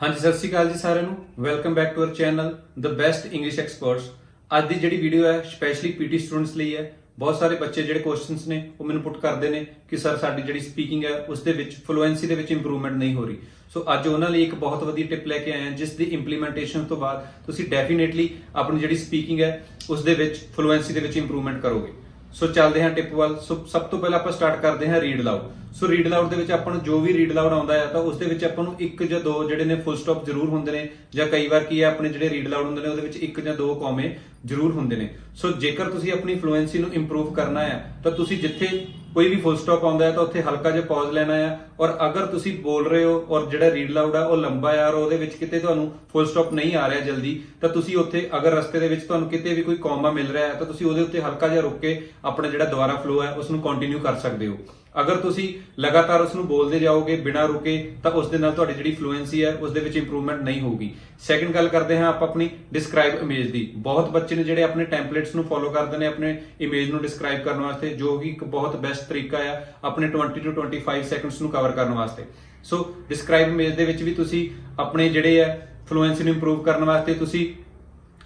हाँ जी, सत श्री अकाल जी साਰਿਆਂ ਨੂੰ welcome back to our channel the best English experts. ਅੱਜ ਦੀ ਜਿਹੜੀ ਵੀਡੀਓ ਹੈ ਸਪੈਸ਼ਲੀ ਪੀਟੀ ਸਟੂਡੈਂਟਸ ਲਈ ਹੈ। ਬਹੁਤ ਸਾਰੇ ਬੱਚੇ ਜਿਹੜੇ ਕੁਐਸਚਨਸ ਨੇ ਉਹ ਮੈਨੂੰ ਪੁੱਟ ਕਰਦੇ ਨੇ ਕਿ ਸਰ ਸਾਡੀ ਜਿਹੜੀ ਸਪੀਕਿੰਗ ਹੈ ਉਸ ਦੇ ਵਿੱਚ ਫਲੂਐਂਸੀ ਦੇ ਵਿੱਚ ਇੰਪਰੂਵਮੈਂਟ ਨਹੀਂ ਹੋ ਰਹੀ। ਸੋ ਅੱਜ ਉਹਨਾਂ ਲਈ ਇੱਕ ਬਹੁਤ ਵਧੀਆ ਟਿਪ ਲੈ ਕੇ ਆਏ ਹਾਂ ਜਿਸ ਦੀ ਇੰਪਲੀਮੈਂਟੇਸ਼ਨ ਤੋਂ ਬਾਅਦ ਤੁਸੀਂ ਡੈਫੀਨੇਟਲੀ ਆਪਣੀ ਜਿਹੜੀ ਸਪੀਕਿੰਗ ਹੈ ਉਸ ਦੇ ਵਿੱਚ ਫਲੂਐਂਸੀ ਦੇ ਵਿੱਚ ਇੰਪਰੂਵਮੈਂਟ ਕਰੋਗੇ। ਸੋ ਚੱਲਦੇ ਹਾਂ ਟਿਪ ਵੱਲ। ਸੋ ਸਭ ਤੋਂ ਪਹਿਲਾਂ ਆਪਾਂ ਸਟਾਰਟ ਕਰਦੇ ਹਾਂ ਰੀਡ ਲਾਊਡ। ਸੋ ਰੀਡ ਲਾਊਡ ਦੇ ਵਿੱਚ ਆਪਾਂ ਨੂੰ ਜੋ ਵੀ ਰੀਡ ਲਾਊਡ ਆਉਂਦਾ ਹੈ ਤਾਂ ਉਸ ਦੇ ਵਿੱਚ ਆਪਾਂ ਨੂੰ ਇੱਕ ਜਾਂ ਦੋ ਜਿਹੜੇ ਨੇ ਫੁੱਲ ਸਟਾਪ ਜ਼ਰੂਰ ਹੁੰਦੇ ਨੇ, ਜਾਂ ਕਈ ਵਾਰ ਕੀ ਹੈ ਆਪਣੇ ਜਿਹੜੇ ਰੀਡ ਲਾਊਡ ਹੁੰਦੇ ਨੇ ਉਹਦੇ ਵਿੱਚ ਇੱਕ ਜਾਂ ਦੋ ਕੌਮੇ ਜ਼ਰੂਰ ਹੁੰਦੇ ਨੇ। ਸੋ ਜੇਕਰ ਤੁਸੀਂ ਆਪਣੀ ਫਲੂਐਂਸੀ ਨੂੰ ਇੰਪਰੂਵ ਕਰਨਾ ਹੈ ਤਾਂ ਤੁਸੀਂ ਜਿੱਥੇ ਕੋਈ ਵੀ ਫੁੱਲ ਸਟਾਪ ਆਉਂਦਾ ਹੈ ਤਾਂ ਉੱਥੇ ਹਲਕਾ ਜਿਹਾ ਪੌਜ਼ ਲੈਣਾ ਹੈ। ਔਰ ਅਗਰ ਤੁਸੀਂ ਬੋਲ ਰਹੇ ਹੋ ਔਰ ਜਿਹੜਾ ਰੀਡ ਲਾਊਡ ਆ ਉਹ ਲੰਬਾ ਹੈ ਔਰ ਉਹਦੇ ਵਿੱਚ ਕਿਤੇ ਤੁਹਾਨੂੰ ਫੁੱਲ ਸਟਾਪ ਨਹੀਂ ਆ ਰਿਹਾ ਜਲਦੀ, ਤਾਂ ਤੁਸੀਂ ਉੱਥੇ ਅਗਰ ਰਸਤੇ ਦੇ ਵਿੱਚ ਤੁਹਾਨੂੰ ਕਿਤੇ ਵੀ ਕੋਈ ਕੌਮਾ ਮਿਲ ਰਿਹਾ ਹੈ ਤਾਂ ਤੁਸੀਂ ਉਹਦੇ ਉੱਤੇ ਹਲਕਾ ਜਿਹਾ ਰੁਕ ਕੇ ਆਪਣਾ ਜਿਹੜਾ ਦੁਬਾਰਾ ਫਲੋ ਹੈ ਉਸ ਨੂੰ ਕੰਟੀਨਿਊ ਕਰ ਸਕਦੇ ਹੋ। ਅਗਰ ਤੁਸੀਂ ਲਗਾਤਾਰ ਉਸ ਨੂੰ ਬੋਲਦੇ ਜਾਓਗੇ ਬਿਨਾਂ ਰੁਕੇ ਤਾਂ ਉਸ ਦੇ ਨਾਲ ਤੁਹਾਡੀ ਜਿਹੜੀ ਫਲੂਐਂਸੀ ਹੈ ਉਸ ਦੇ ਵਿੱਚ ਇੰਪਰੂਵਮੈਂਟ ਨਹੀਂ ਹੋਊਗੀ। ਸੈਕੰਡ ਗੱਲ ਕਰਦੇ ਹਾਂ ਆਪਾਂ ਆਪਣੀ ਡਿਸਕ੍ਰਾਈਬ ਇਮੇਜ ਦੀ। ਬਹੁਤ ਬੱਚੇ ਨੇ ਜਿਹੜੇ ਆਪਣੇ ਟੈਂਪਲੇਟਸ ਨੂੰ ਫੋਲੋ ਕਰਦੇ ਨੇ ਆਪਣੇ ਇਮੇਜ ਨੂੰ ਡਿਸਕ੍ਰਾਈਬ ਕਰਨ ਵਾਸਤੇ, ਜੋ ਕਿ ਇੱਕ ਬਹੁਤ ਬੈਸਟ ਤਰੀਕਾ ਆ ਆਪਣੇ 20 to 25 ਸੈਕਿੰਡਸ ਨੂੰ ਕਵਰ ਕਰਨ ਵਾਸਤੇ। ਸੋ ਡਿਸਕ੍ਰਾਈਬ ਇਮੇਜ ਦੇ ਵਿੱਚ ਵੀ ਤੁਸੀਂ ਆਪਣੇ ਜਿਹੜੇ ਹੈ ਫਲੂਐਂਸੀ ਨੂੰ ਇੰਪਰੂਵ ਕਰਨ ਵਾਸਤੇ ਤੁਸੀਂ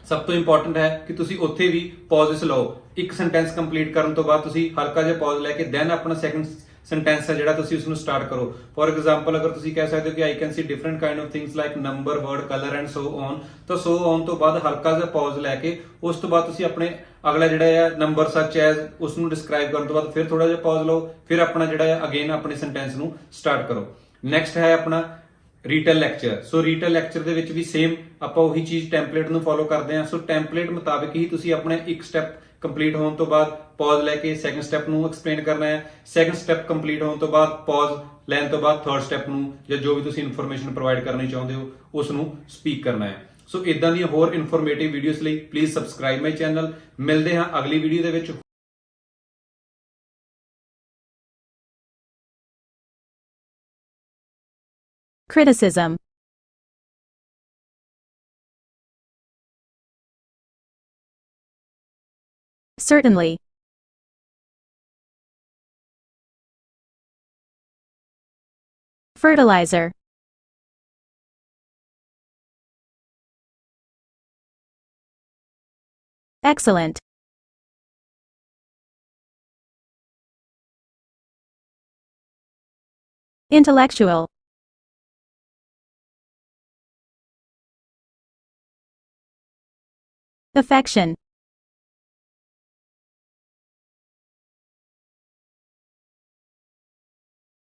ਸਭ ਤੋਂ ਇੰਪੋਰਟੈਂਟ ਹੈ ਕਿ ਤੁਸੀਂ ਉੱਥੇ ਵੀ ਪੌਜ਼ਸ ਲਓ। ਇੱਕ ਸੈਂਟੈਂਸ ਕੰਪਲੀਟ ਕਰਨ ਤੋਂ ਬਾਅਦ ਤੁਸੀਂ ਹਲਕਾ ਜਿਹਾ ਪੌਜ਼ ਲੈ ਕੇ ਦੈਨ ਆਪਣਾ ਸੈਕੰਡ ਸੈਂਟੈਂਸ ਹੈ ਜਿਹੜਾ ਤੁਸੀਂ ਉਸ ਨੂੰ ਸਟਾਰਟ ਕਰੋ। ਫੋਰ ਐਗਜ਼ਾਮਪਲ ਅਗਰ ਤੁਸੀਂ ਕਹਿ ਸਕਦੇ ਹੋ ਕਿ I can see different kind of things like number, word, colour and so on, ਤਾਂ ਸੋ ਔਨ ਤੋਂ ਬਾਅਦ ਹਲਕਾ ਜਿਹਾ ਪੌਜ਼ ਲੈ ਕੇ ਉਸ ਤੋਂ ਬਾਅਦ ਤੁਸੀਂ ਆਪਣੇ ਅਗਲਾ ਜਿਹੜਾ ਹੈ ਨੰਬਰ ਸੱਚ ਐਜ਼ ਉਸ ਨੂੰ ਡਿਸਕ੍ਰਾਈਬ ਕਰਨ ਤੋਂ ਬਾਅਦ ਫਿਰ ਥੋੜਾ ਜਿਹਾ ਪੌਜ਼ ਲਓ, ਫਿਰ ਆਪਣਾ ਜਿਹੜਾ ਹੈ ਅਗੇਨ ਆਪਣੇ ਸੈਂਟੈਂਸ ਨੂੰ ਸਟਾਰਟ ਕਰੋ। ਨੈਕਸਟ ਹੈ ਆਪਣਾ ਰੀਟੇਲ ਲੈਕਚਰ। ਸੋ ਰੀਟੇਲ ਲੈਕਚਰ ਦੇ ਵਿੱਚ ਵੀ ਸੇਮ ਆਪਾਂ ਉਹੀ ਚੀਜ਼ ਟੈਂਪਲੇਟ ਨੂੰ ਫੋਲੋ ਕਰਦੇ ਹਾਂ। ਸੋ ਟੈਂਪਲੇਟ ਮੁਤਾਬਿਕ ਹੀ ਤੁਸੀਂ ਆਪਣੇ ਇੱਕ ਸਟੈਪ ਕੰਪਲੀਟ ਹੋਣ ਤੋਂ ਬਾਅਦ ਪੌਜ਼ ਲੈ ਕੇ ਸੈਕੰਡ ਸਟੈਪ ਨੂੰ ਐਕਸਪਲੇਨ ਕਰਨਾ ਹੈ। ਸੈਕੰਡ ਸਟੈਪ ਕੰਪਲੀਟ ਹੋਣ ਤੋਂ ਬਾਅਦ ਪੌਜ਼ ਲੈਣ ਤੋਂ ਬਾਅਦ ਥਰਡ ਸਟੈਪ ਨੂੰ ਜਾਂ ਜੋ ਵੀ ਤੁਸੀਂ ਇਨਫੋਰਮੇਸ਼ਨ ਪ੍ਰੋਵਾਈਡ ਕਰਨੀ ਚਾਹੁੰਦੇ ਹੋ ਉਸ ਨੂੰ ਸਪੀਕ ਕਰਨਾ ਹੈ। ਸੋ ਇਦਾਂ ਦੀਆਂ ਹੋਰ ਇਨਫੋਰਮੇਟਿਵ ਵੀਡੀਓਜ਼ ਲਈ ਪਲੀਜ਼ ਸਬਸਕ੍ਰਾਈਬ ਮਾਈ ਚੈਨਲ। ਮਿਲਦੇ ਹਾਂ ਅਗਲੀ ਵੀਡੀਓ ਦੇ ਵਿੱਚ। Criticism. Certainly. Fertilizer. Excellent. Intellectual. Affection.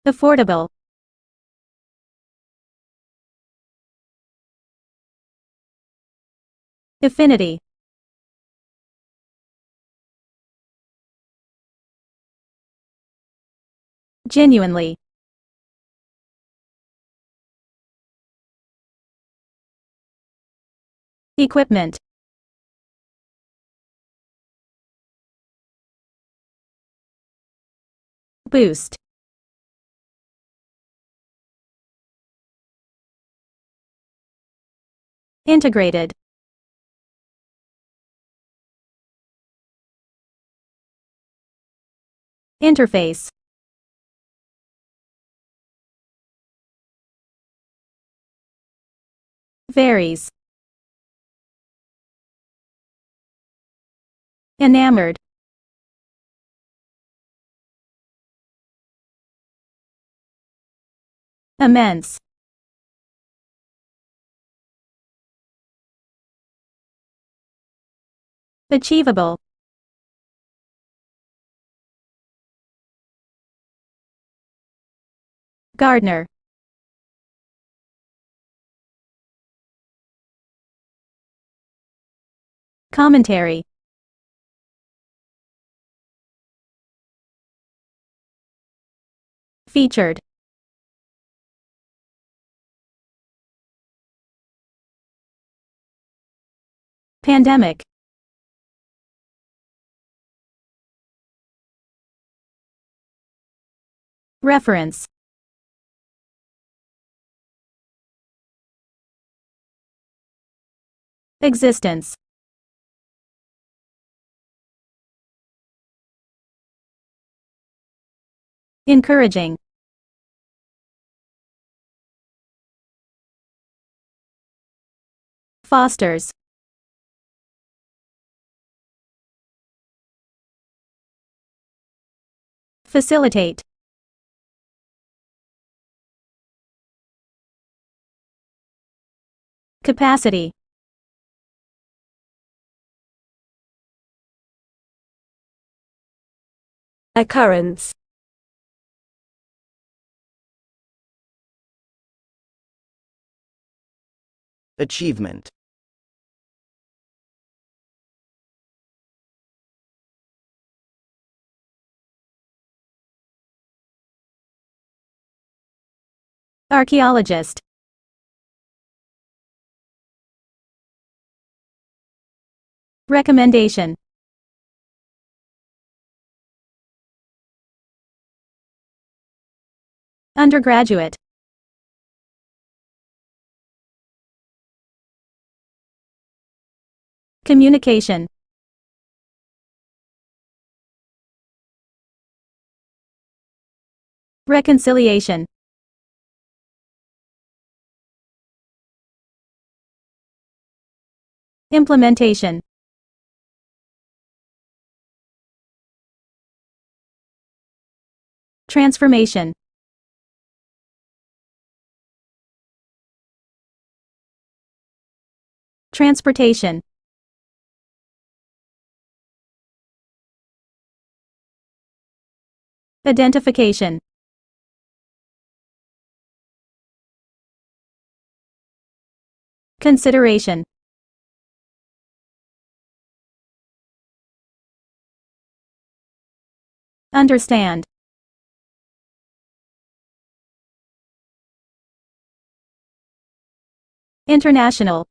Affordable. Affinity. Genuinely. Equipment. Boost. Integrated. Interface. Varies. Enamored. Immense. Achievable. Gardener. Commentary. Featured. Pandemic. Reference. Existence. Encouraging. fosters, facilitate, capacity, occurrence, achievement, archaeologist, recommendation, undergraduate, communication, reconciliation, implementation, transformation, transportation, identification, consideration, understand, international,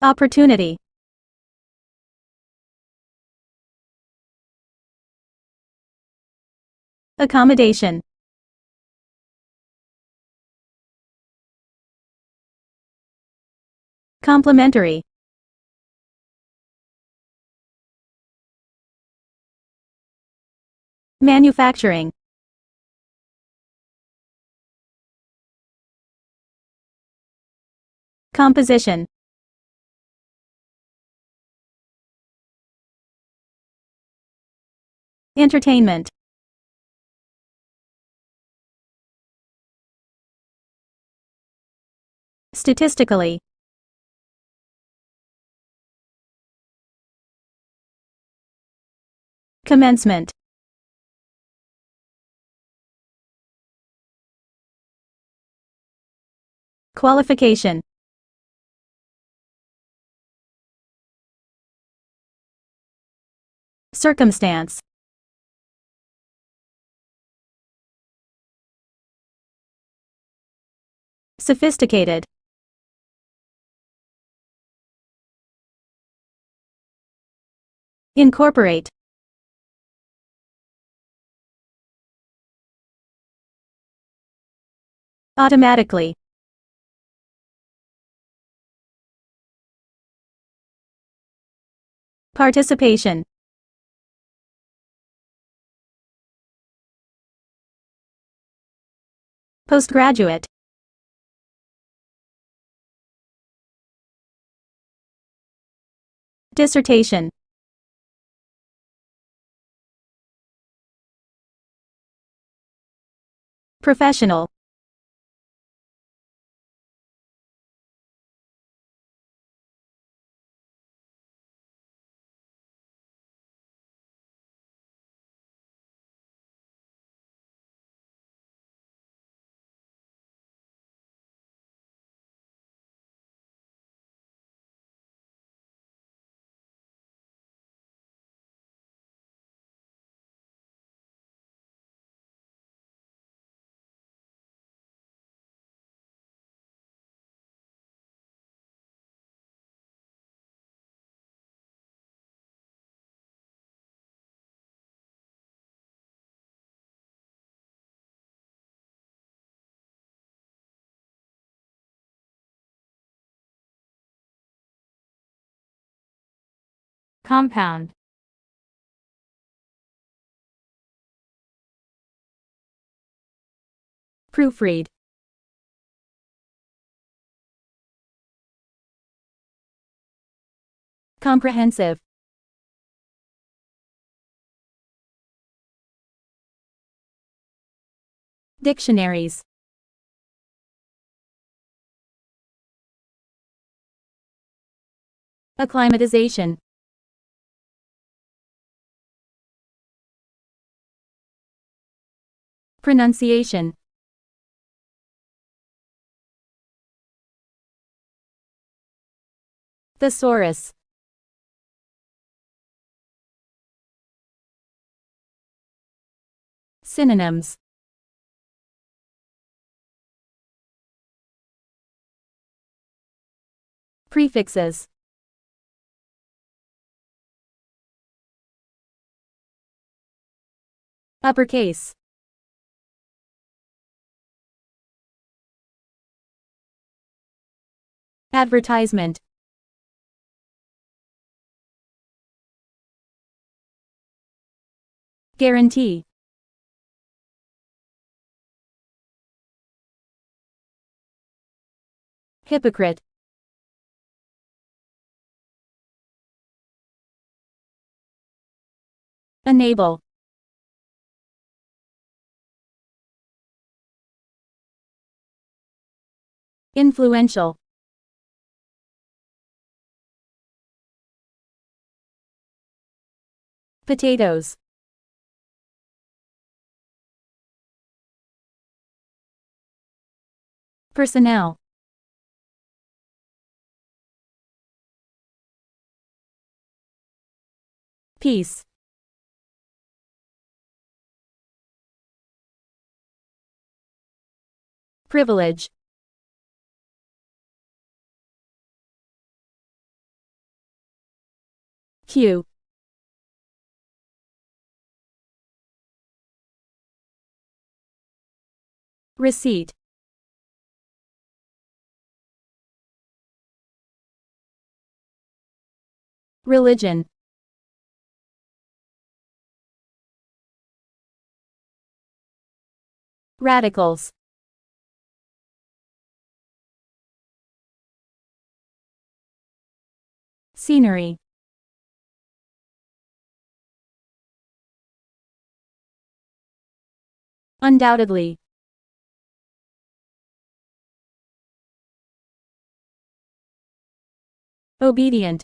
opportunity, accommodation, complementary, manufacturing, composition, entertainment, statistically, commencement, qualification, circumstance, sophisticated, incorporate, automatically, participation, postgraduate, dissertation, professional, compound, proofread, comprehensive, dictionaries, acclimatization, pronunciation, thesaurus, synonyms, prefixes, uppercase, advertisement, guarantee, hypocrite, enable, influential, potatoes, personnel, peace, privilege, cue, receipt, religion, radicals, scenery, undoubtedly, obedient,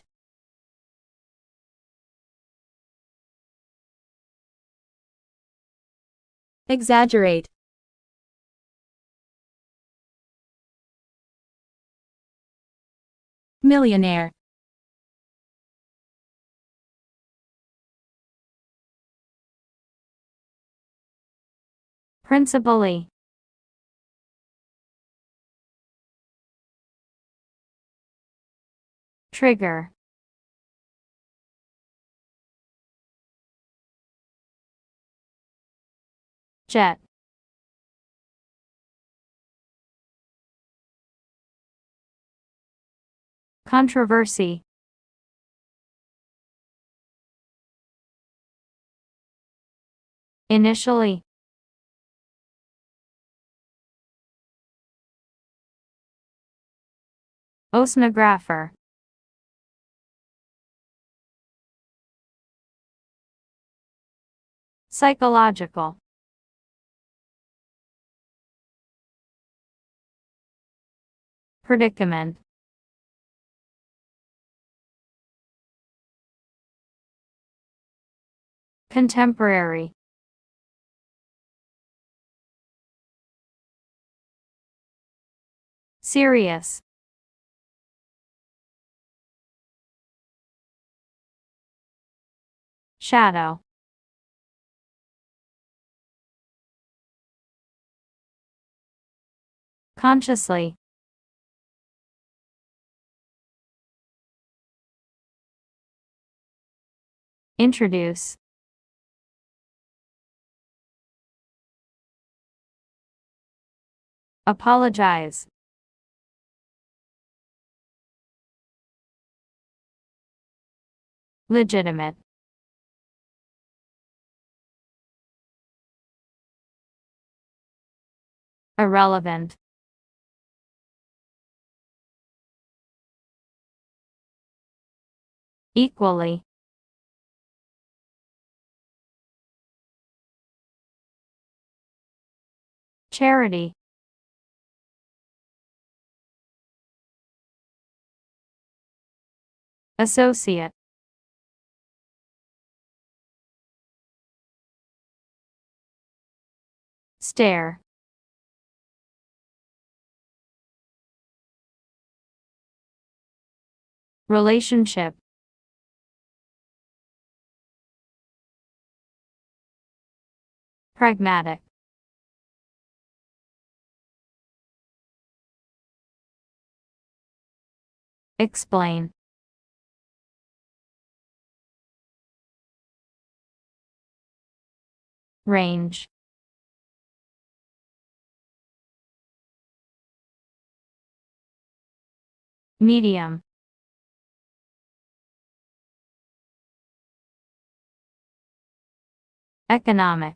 exaggerate, millionaire, principally, trigger, jet, controversy, initially, oceanographer, psychological, predicament, contemporary, serious, shadow, consciously, introduce, apologize, legitimate, irrelevant, equally, charity, associate, stare, relationship, pragmatic, explain, range, medium, economic,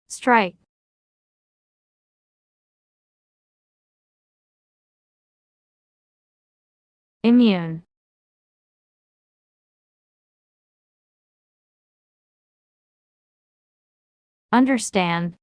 strike, immune, understand,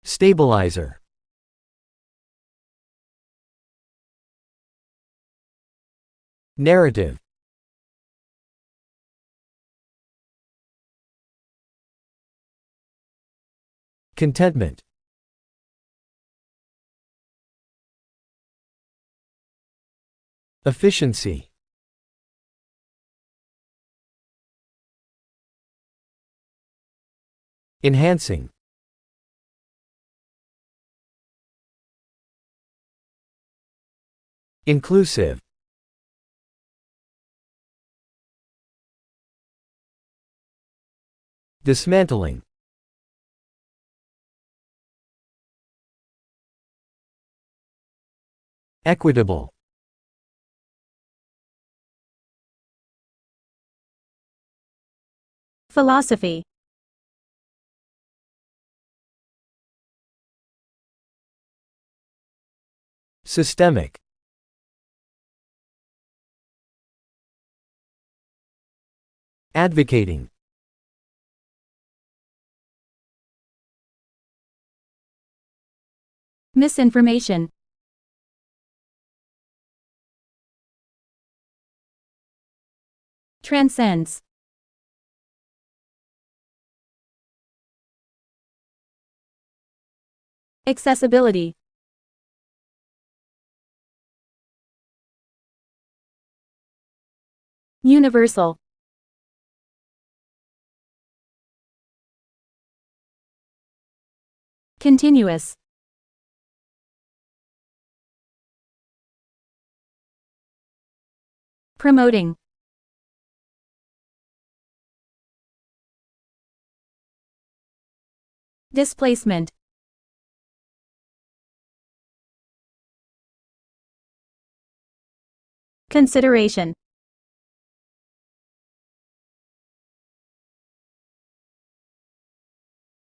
Stabilizer. Narrative. Contentment. Efficiency. Enhancing. Inclusive. Dismantling. Equitable. Philosophy. Systemic. Advocating. Misinformation. Transcends. Accessibility. Universal. Continuous. Promoting. Displacement. Consideration.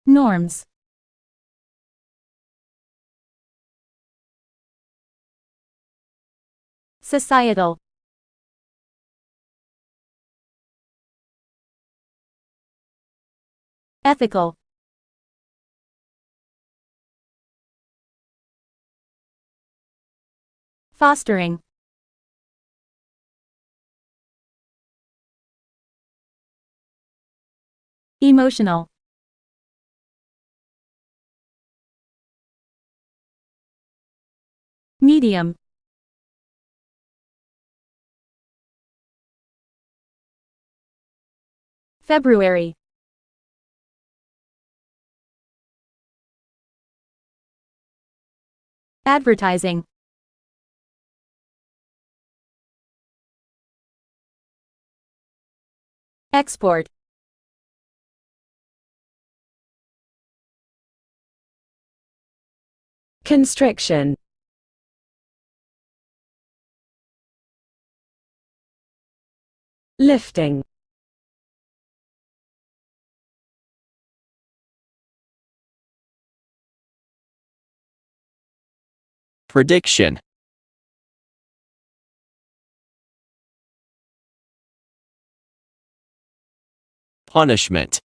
Norms. Societal. Ethical. Fostering. Emotional. Medium. February. Advertising. Export. Constriction. Lifting. Prediction. Punishment.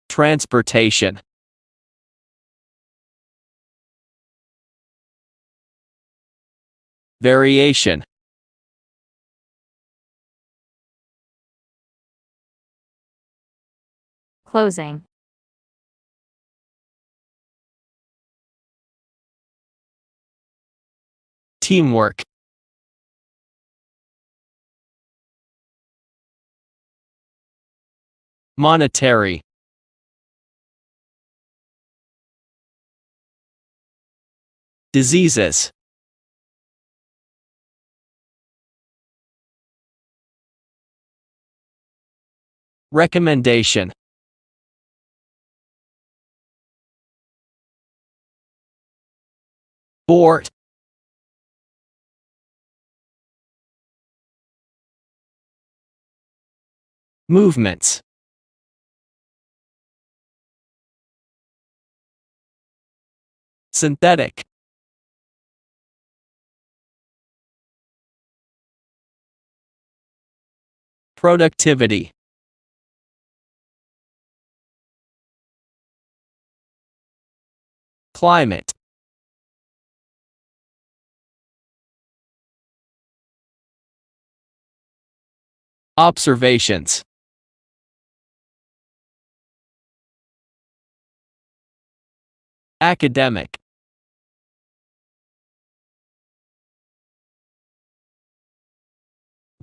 Transportation. Variation. Closing. Teamwork. Monetary. Diseases. Recommendation. Board. Movements. Synthetic. Productivity. Climate. Observations. Academic.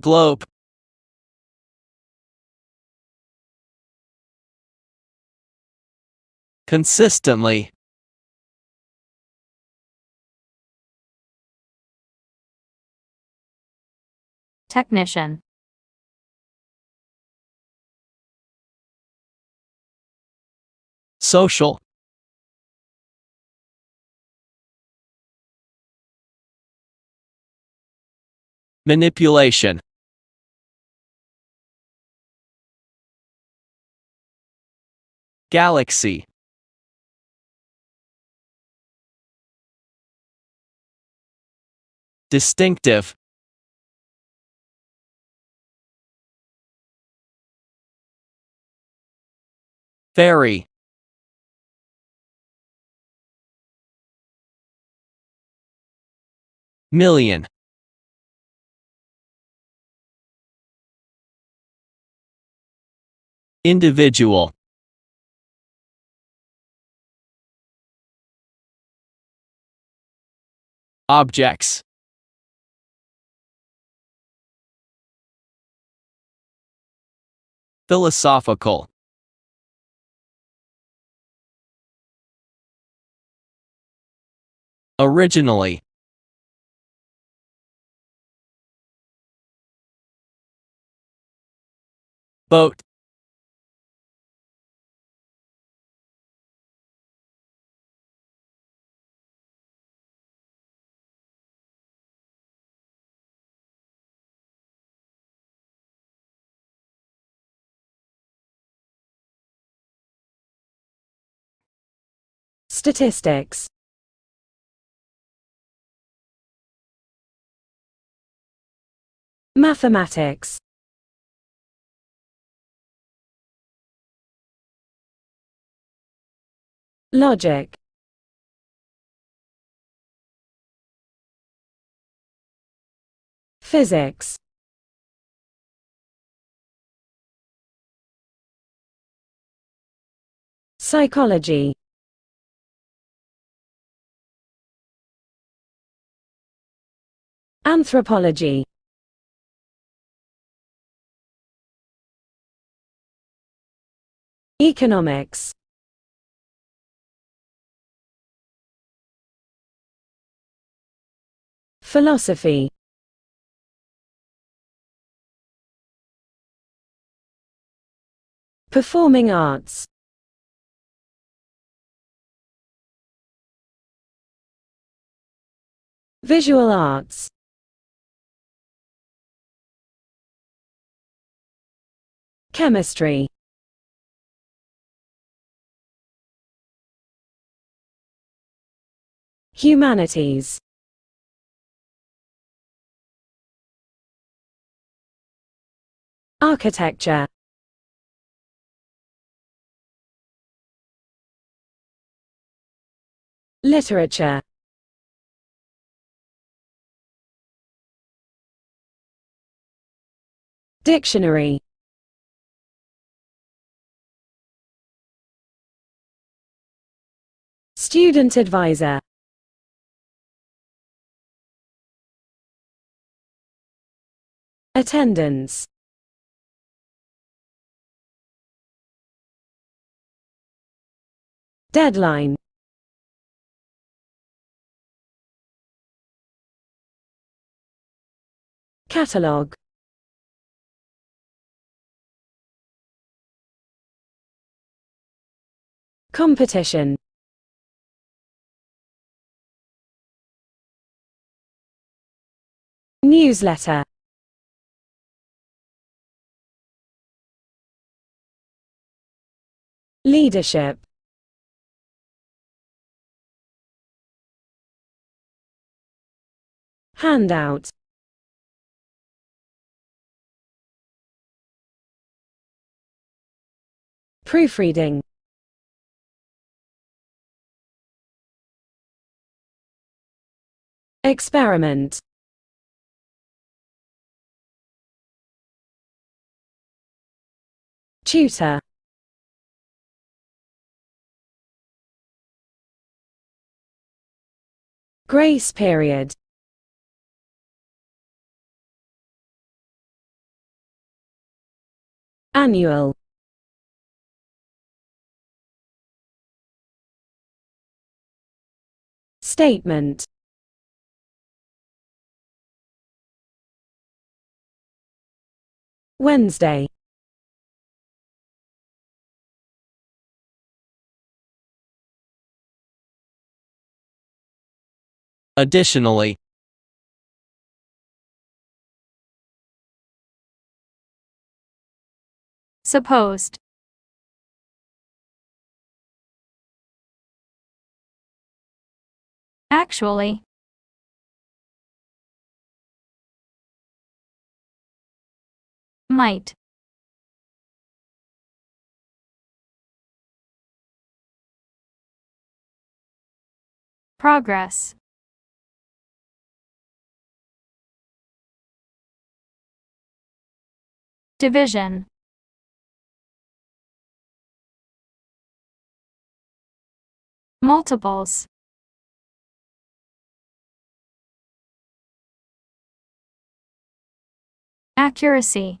Globe. Consistently. Technician. Social. Manipulation. Galaxy. Distinctive. Ferry. Million. Individual. Objects. Philosophical. Originally. Boat. Statistics. Mathematics. Logic. Physics. Psychology. Anthropology. Economics. Philosophy. Performing arts. Visual arts. Chemistry. Humanities. Architecture. Literature. Dictionary. Student advisor. Attendance. Deadline. Catalogue. Competition. Newsletter. Leadership. Handout. Proofreading. Experiment. Tutor. Grace period. Annual. Statement. Wednesday. Additionally. Supposed. Actually. Might. Progress. Division. Multiples. Accuracy.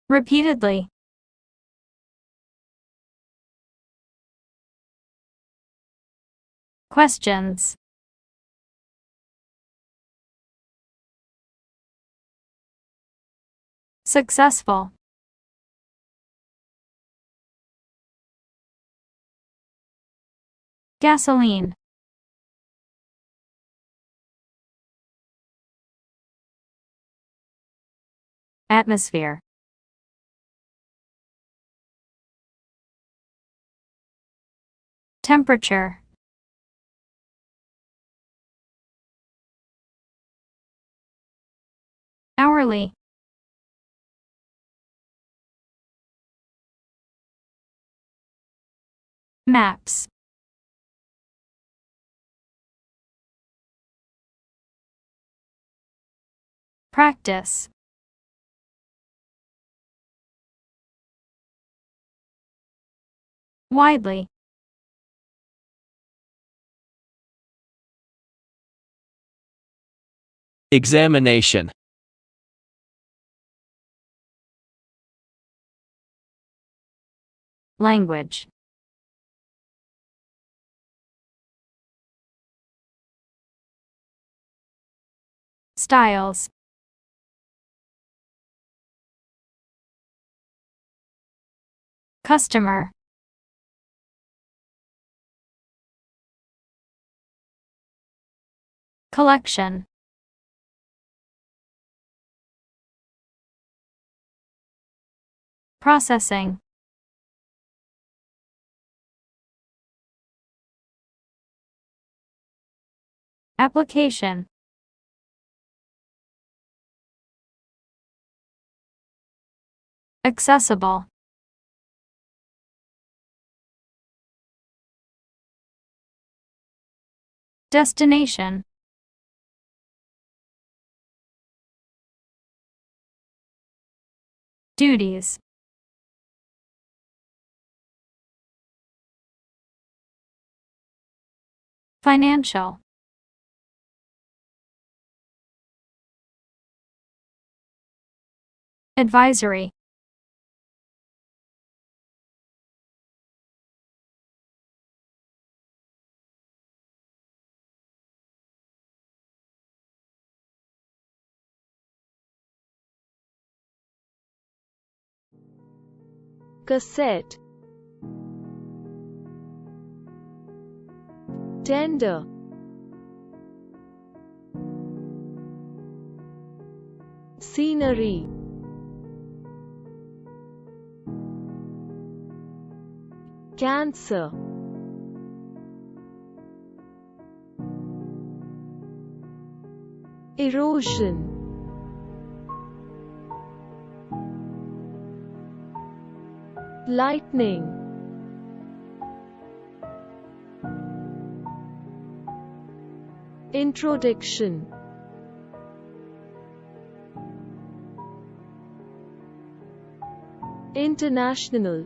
Repeatedly. Questions. Successful. Gasoline. Atmosphere. Temperature. hourly, maps, practice, widely, examination, language, styles, customer, collection, processing, application, accessible, destination, duties, financial, advisory, cassette, tender, scenery, cancer, erosion, lightning, introduction, international,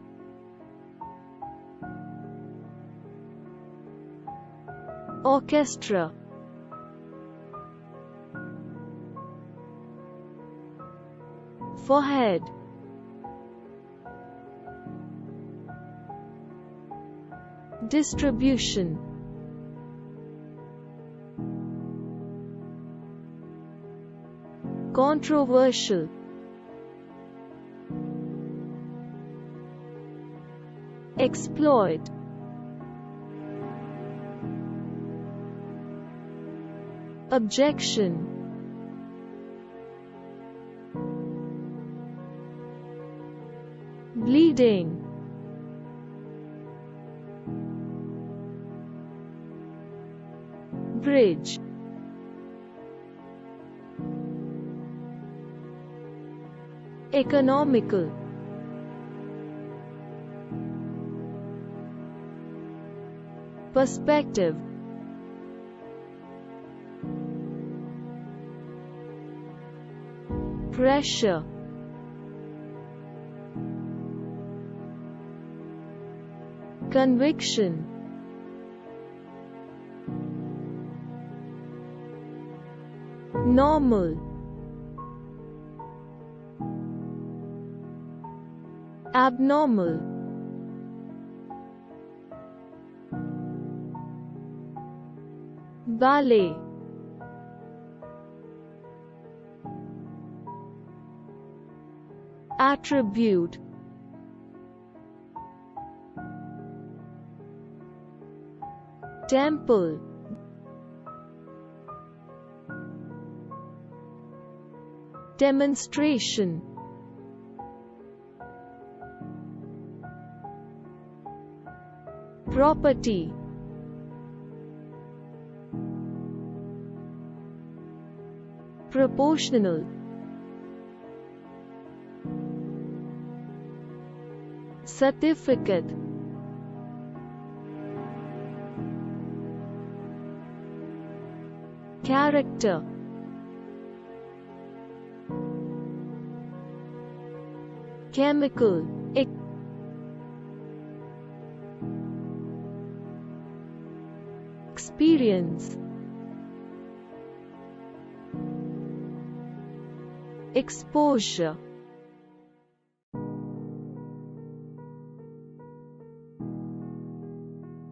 orchestra, forehead, distribution, controversial, exploit, objection, bleeding, bridge, economical, perspective, pressure, conviction, normal, abnormal, ballet, attribute, temple, demonstration, property, proportional, certificate, character, chemical, experience, exposure,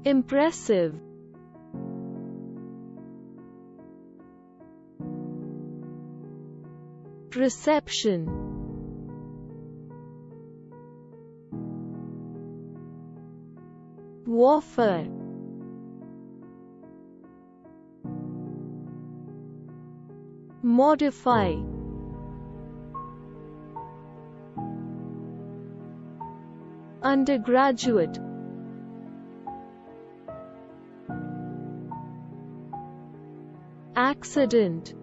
impressive, reception, warfare, modify, undergraduate, accident,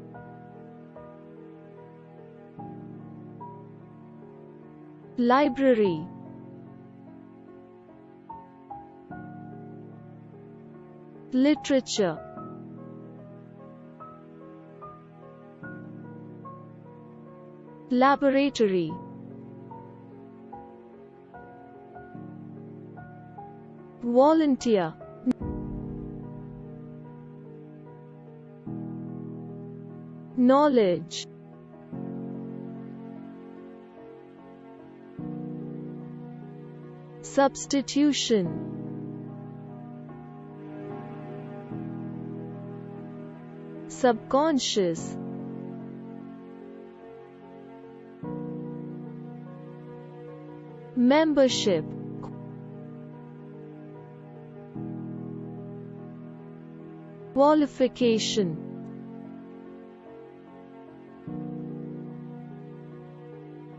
library, literature, laboratory, volunteer, knowledge, substitution, subconscious, membership, qualification,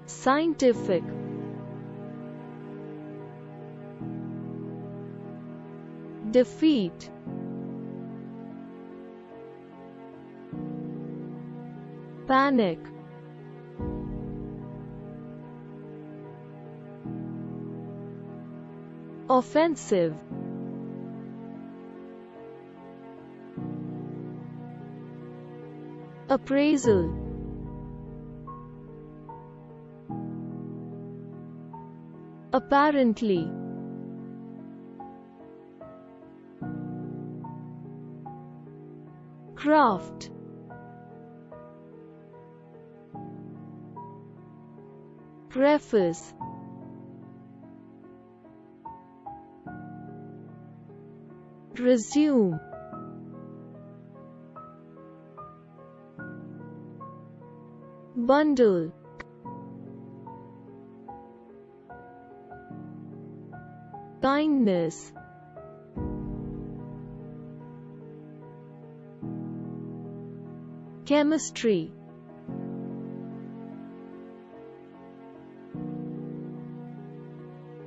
scientific, defeat, panic, offensive, appraisal, apparently, craft, preface, resume, bundle, kindness, chemistry,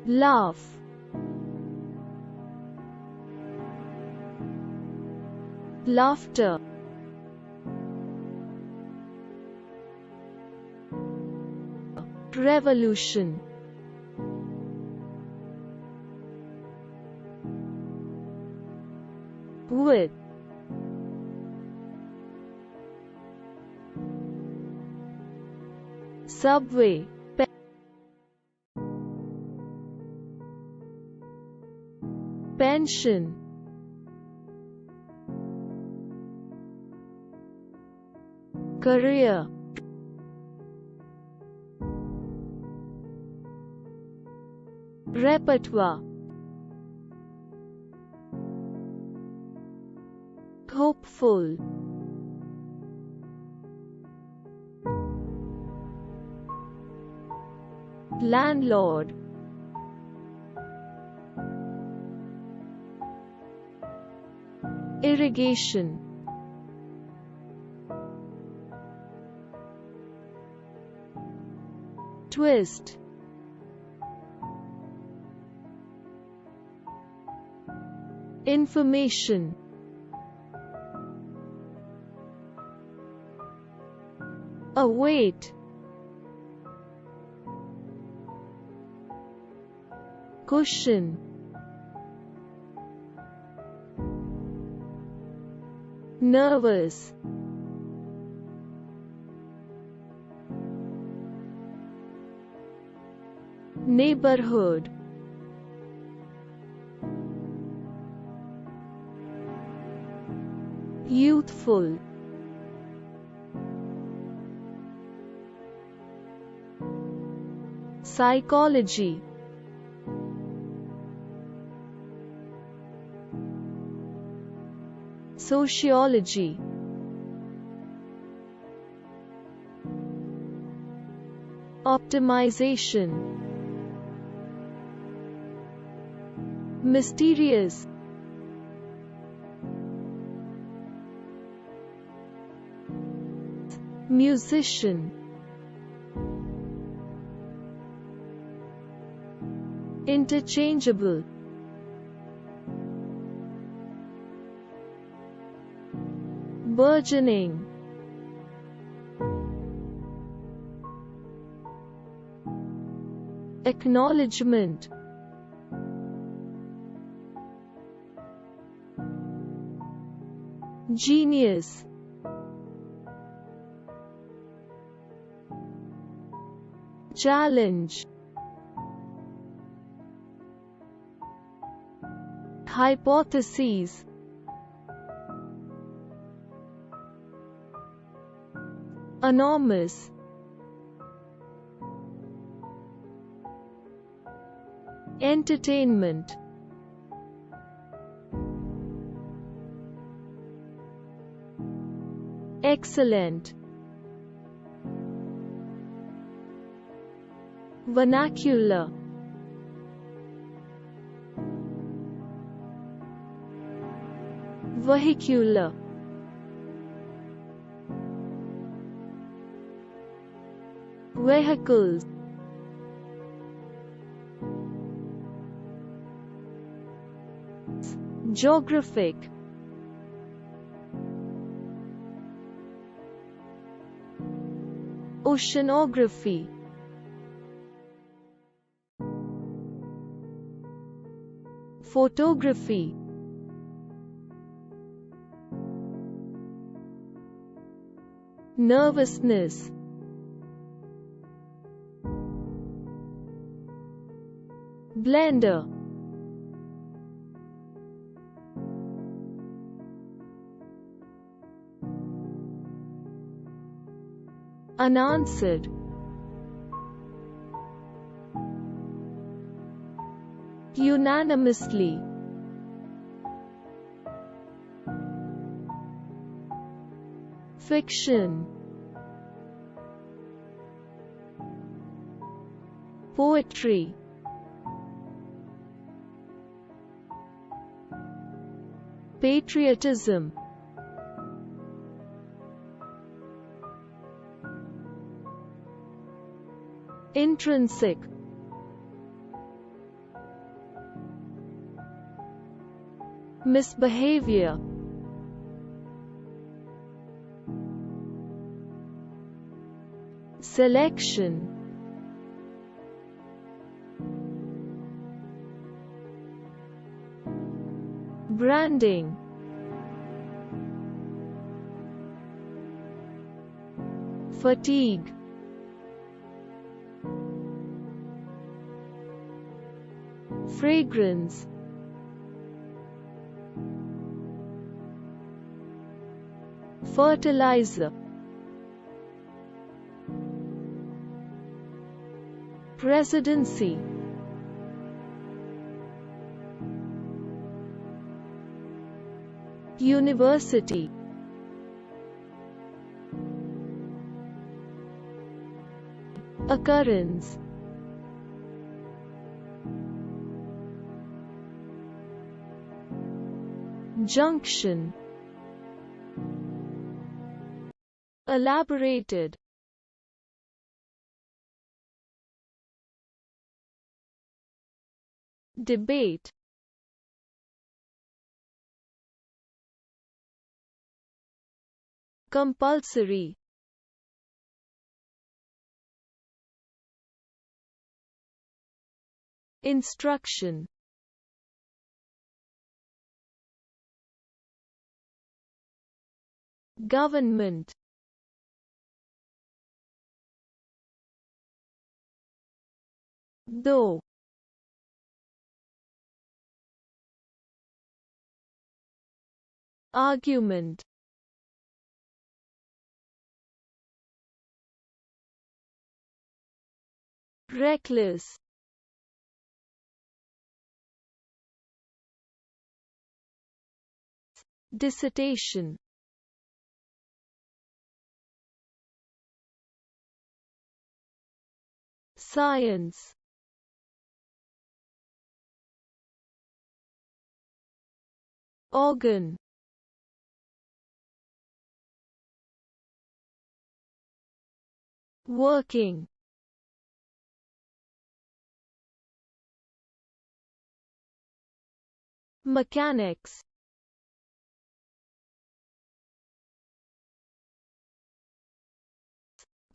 laugh, laughter, revolution, with, subway, pension, career, repertoire, hopeful, landlord, irrigation, twist, information, await, cushion, nervous, neighborhood, youthful, psychology, sociology, optimization, mysterious, musician, interchangeable, burgeoning, acknowledgement, genius, challenge, hypotheses, enormous, entertainment, excellent, vernacular, vehicular, vehicles, geographic, oceanography, photography, nervousness, blender, unanswered, unanimously, fiction, poetry, patriotism, intrinsic, misbehavior, selection, branding, fatigue, fragrance, fertilizer, presidency, university, occurrence, junction, elaborated, debate, compulsory, Instruction. Government. Though. Argument. Reckless. Dissertation. Science. Organ. Working. Mechanics.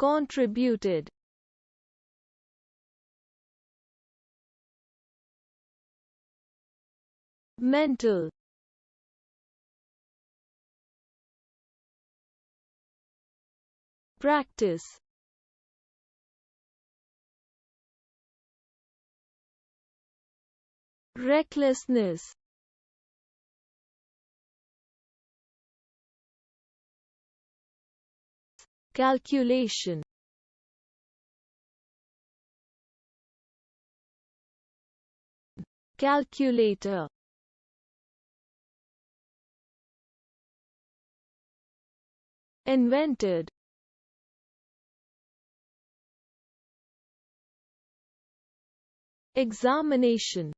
Contributed. Mental. Practice. Recklessness. Calculation. Calculator. Invented. Examination.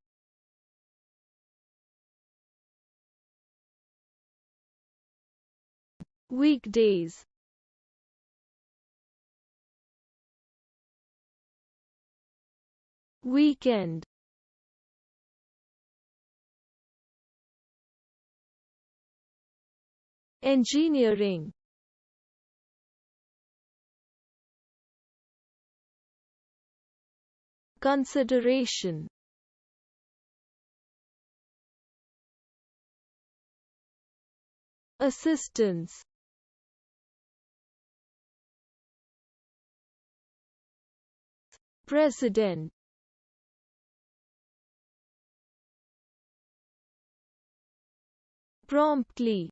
Weekdays. Weekend. Engineering. Consideration. Assistance. President. Promptly.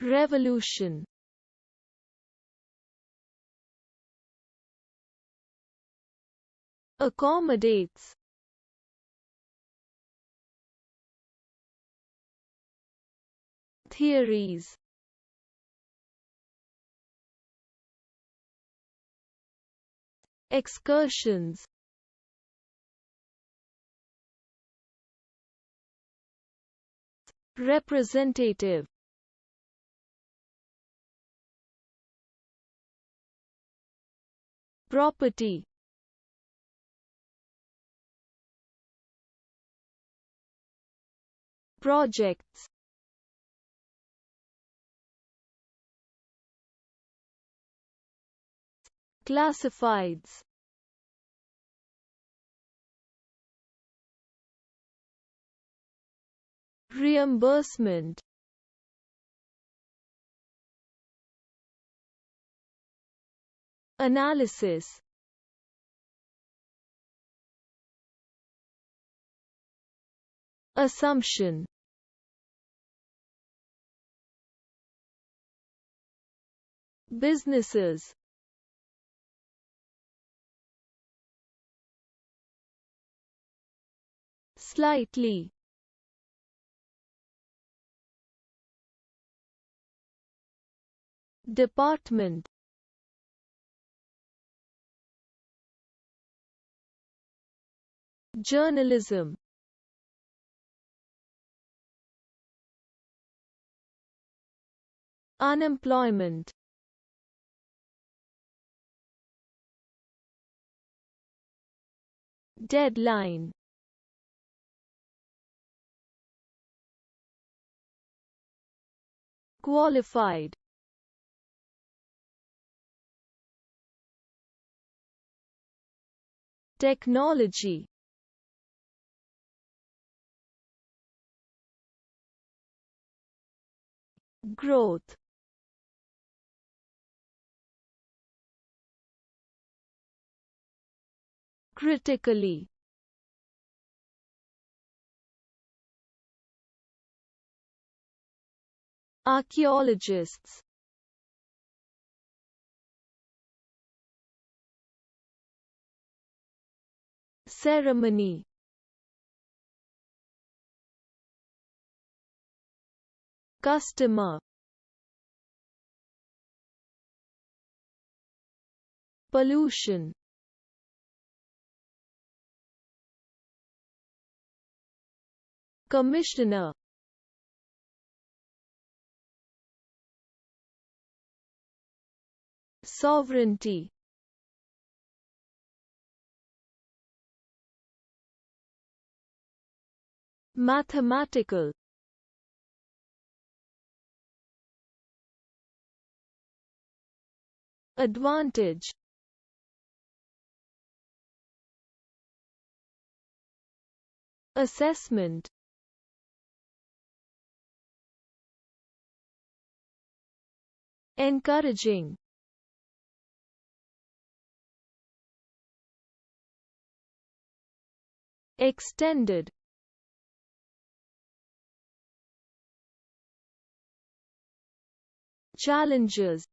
Revolution. Accommodates. Theories. Excursions. Representative. Property. Projects. Classifieds. Reimbursement. Analysis. Assumption. Businesses. Slightly. Department. Journalism. Unemployment. Deadline. Qualified. Technology. Growth. Critically. Archaeologists. Ceremony. Customer. Pollution. Commissioner. Sovereignty. Mathematical. Advantage. Assessment. Encouraging. Extended. Challenges.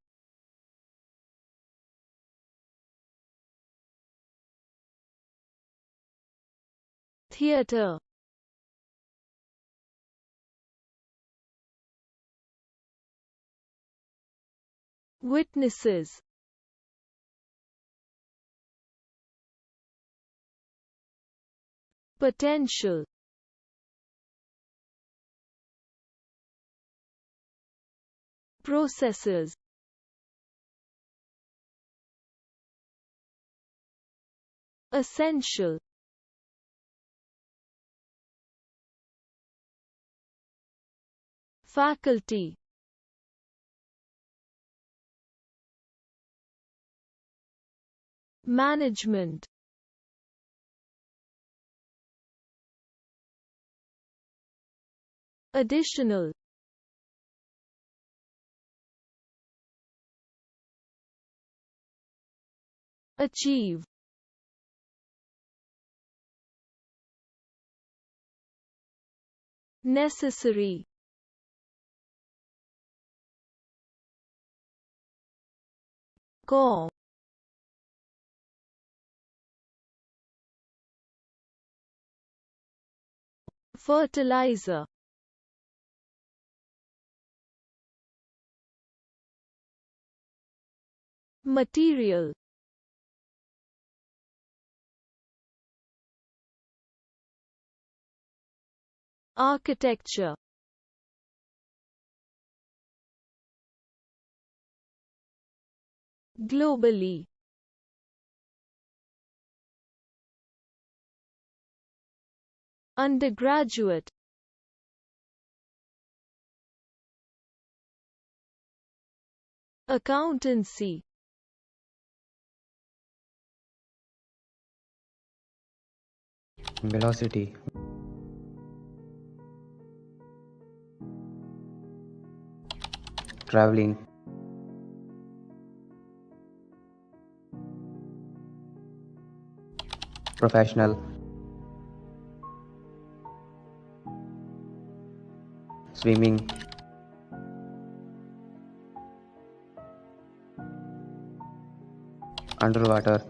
Theater. Witnesses. Potential. Processes. Essential. Faculty. Management. Additional. Achieve. Necessary. Core. Fertilizer. Material. Architecture. Globally. Undergraduate. Accountancy. Velocity. Traveling. Professional. Swimming. Underwater.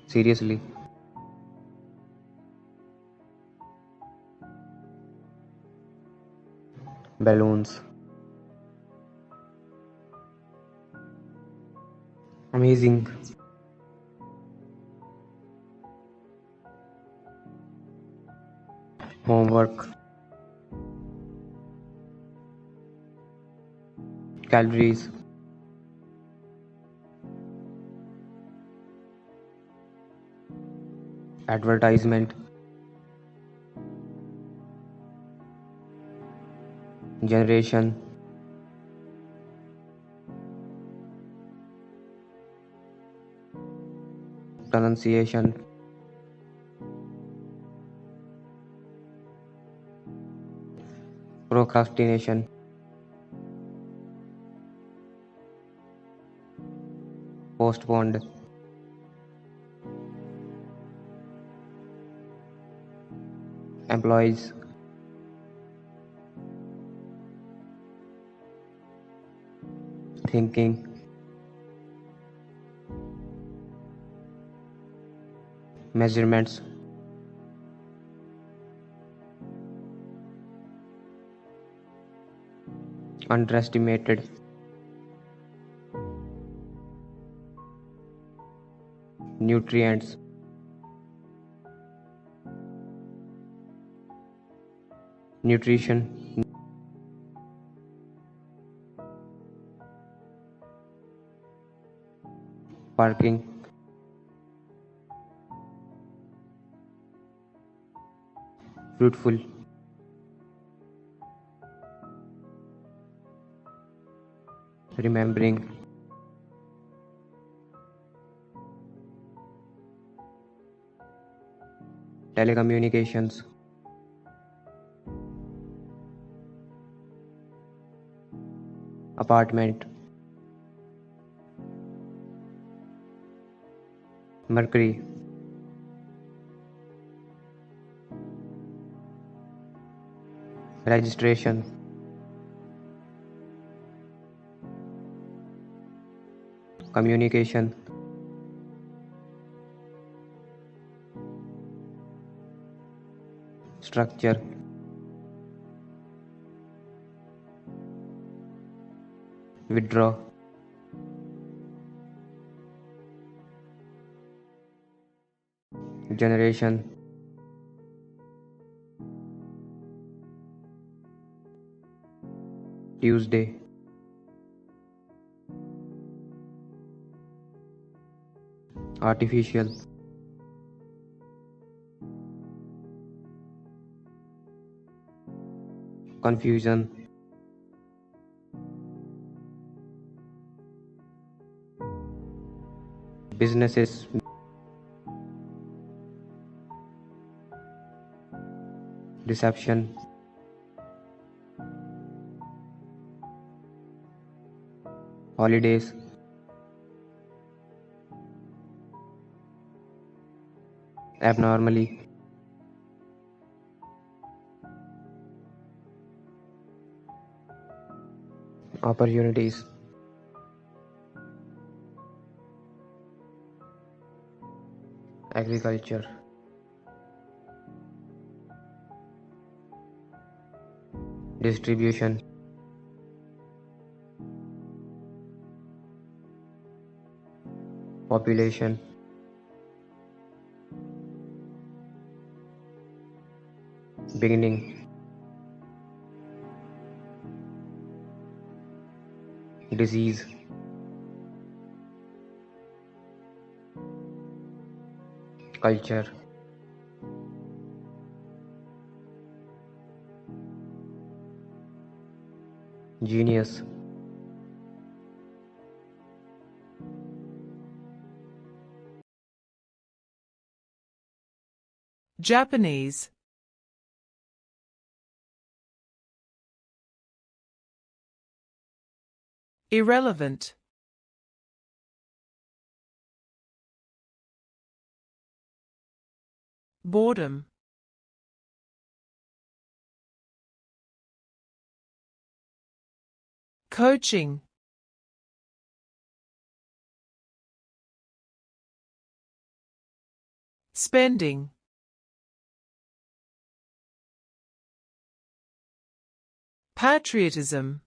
Seriously. Balloons. Amazing. Homework. Calories. Advertisement. Generation. pronunciation, procrastination, postponed, employees, thinking, measurements, underestimated, nutrients, nutrition, parking, fruitful, remembering, telecommunications, apartment, mercury, registration, communication, structure, withdraw, generation, Tuesday, artificial, confusion, businesses, deception, holidays, abnormally, opportunities, agriculture, distribution, population, beginning, disease, culture, genius, Japanese, irrelevant, boredom, coaching, spending, patriotism,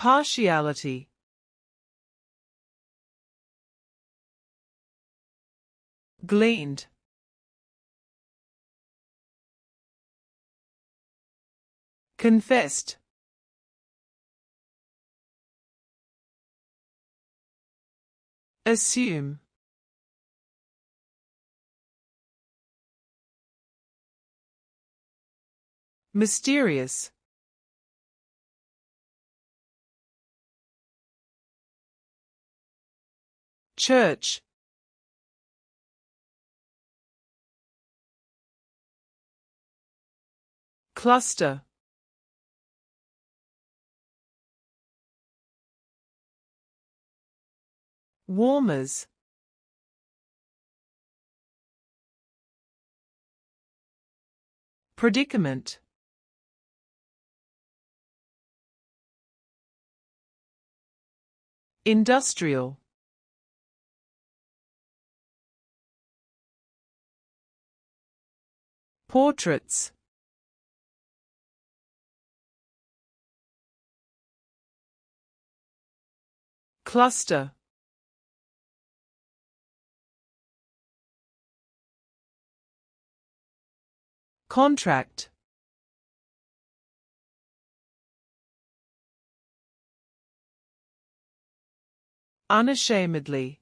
partiality, gleaned, confessed, assume, mysterious, church, cluster, warmers, predicament, industrial, portraits, cluster, contract, unashamedly,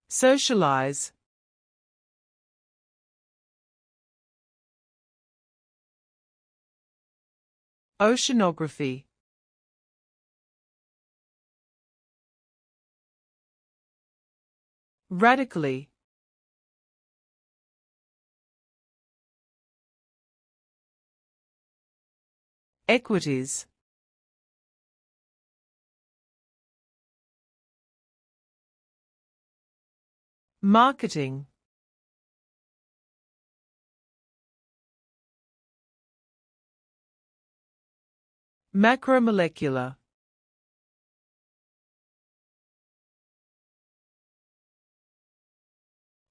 socialize, oceanography, radically, equities, marketing, macromolecular,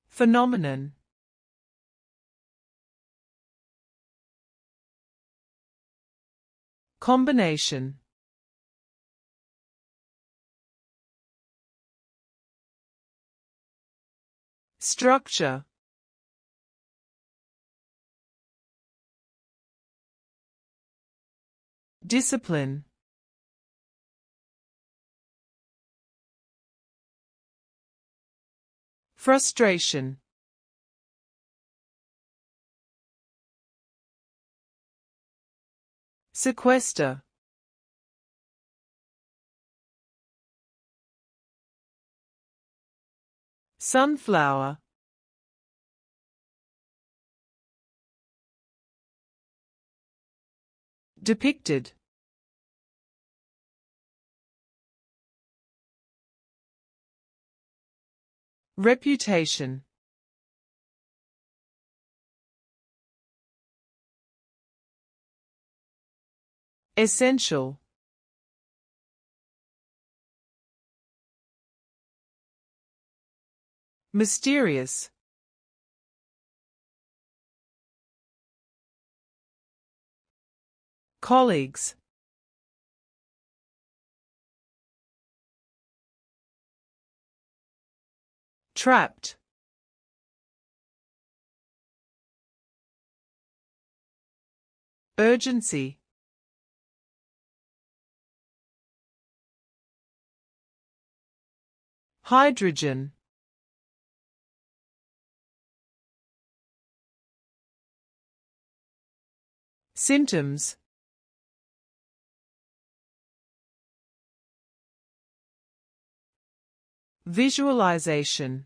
phenomenon, combination, structure, discipline, frustration, sequester, sunflower, depicted, reputation, essential, mysterious, colleagues, trapped, urgency, hydrogen, symptoms, visualization,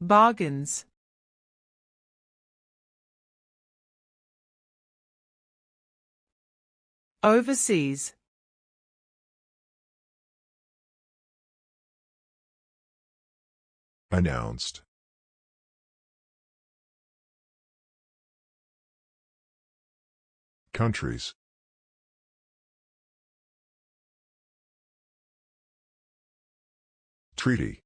bargains, overseas, announced, countries, treaty,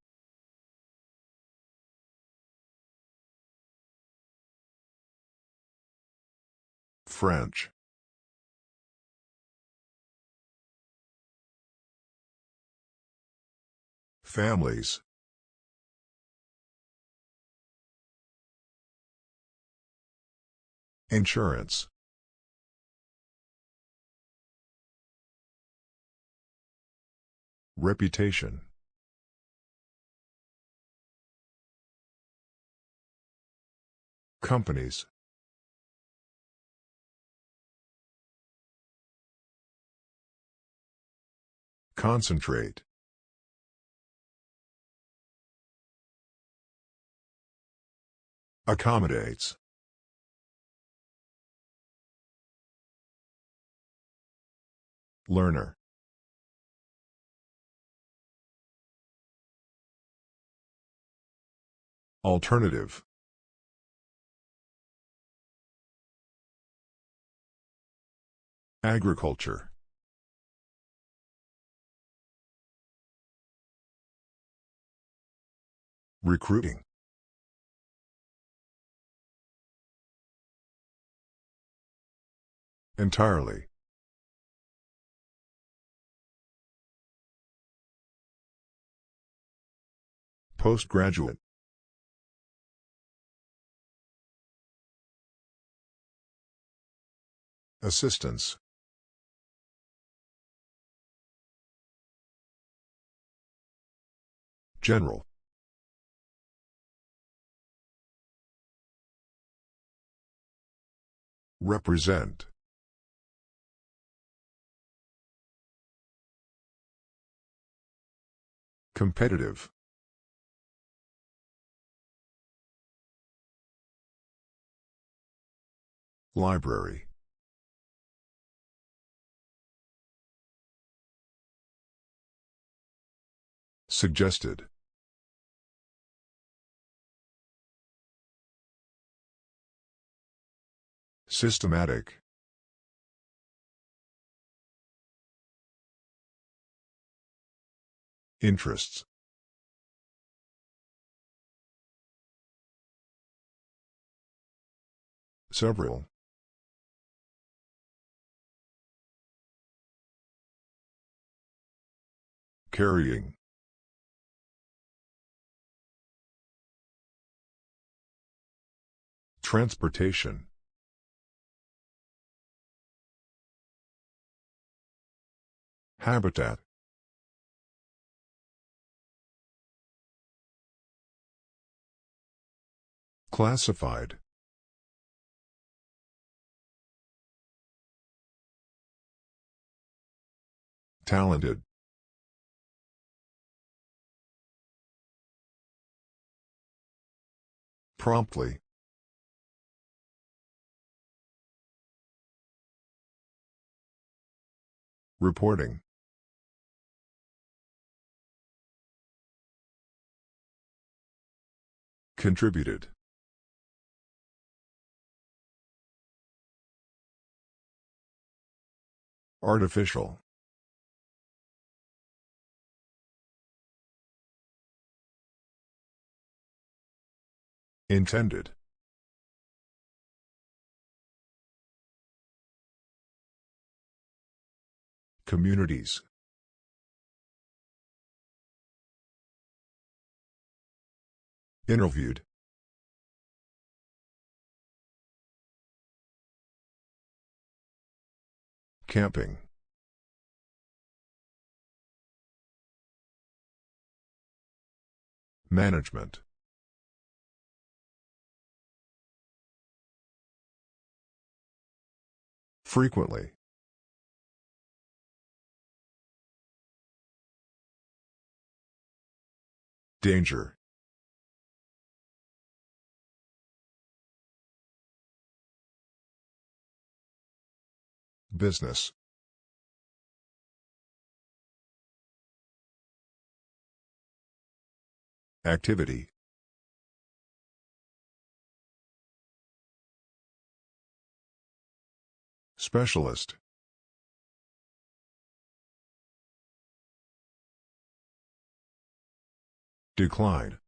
French, families, insurance, reputation, companies, concentrate, accommodates, learner, alternative, agriculture, recruiting, entirely, postgraduate, assistance, general, represent, competitive, library, suggested, systematic, interests, several, carrying, transportation, habitat, classified, talented, promptly, reporting, contributed, artificial, intended, communities, interviewed, camping, management, frequently, danger, business, activity, specialist, decline,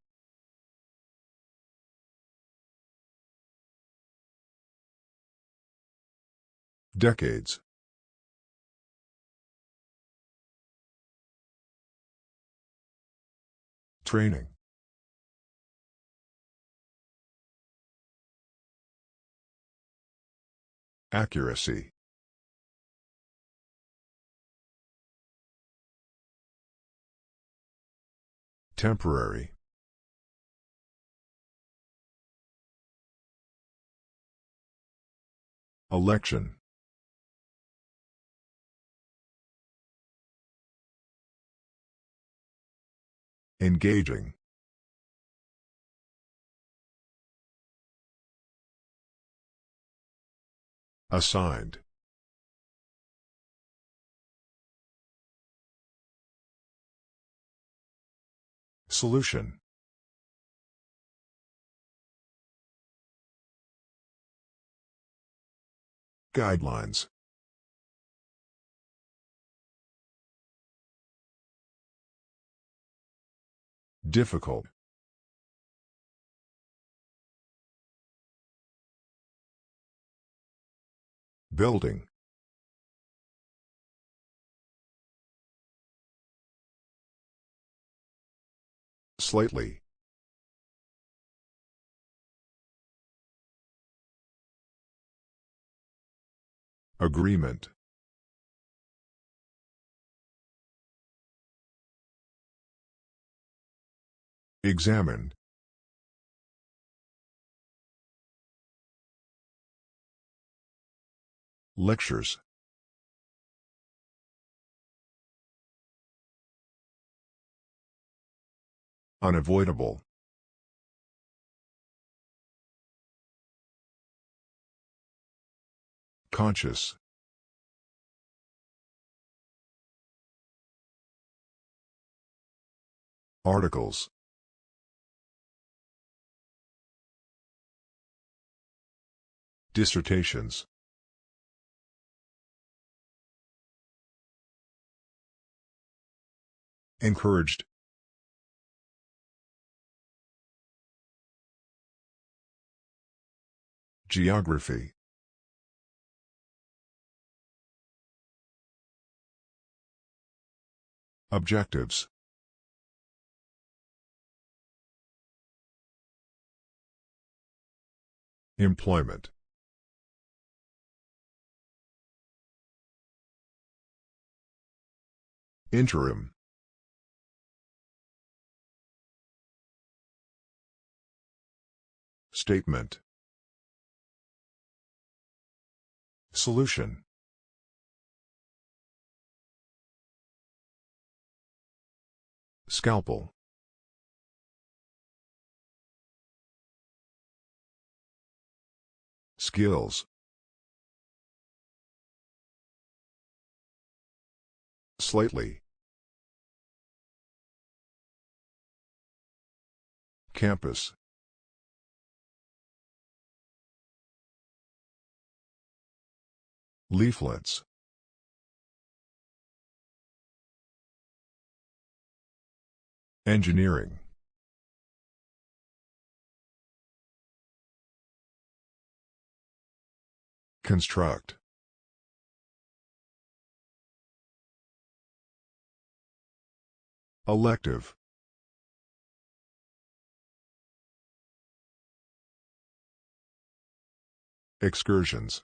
decades, training, accuracy, temporary, Election. Engaging. Assigned. Solution. Guidelines. Difficult. Building. Slightly. Agreement. Examine. Lectures. Unavoidable. Conscious. Articles. Dissertations. Encouraged. Geography. Objectives. Employment. Interim. Statement. Solution. Scalpel. Skills. Slightly. Campus. Leaflets. Engineering. Construct. Elective. Excursions.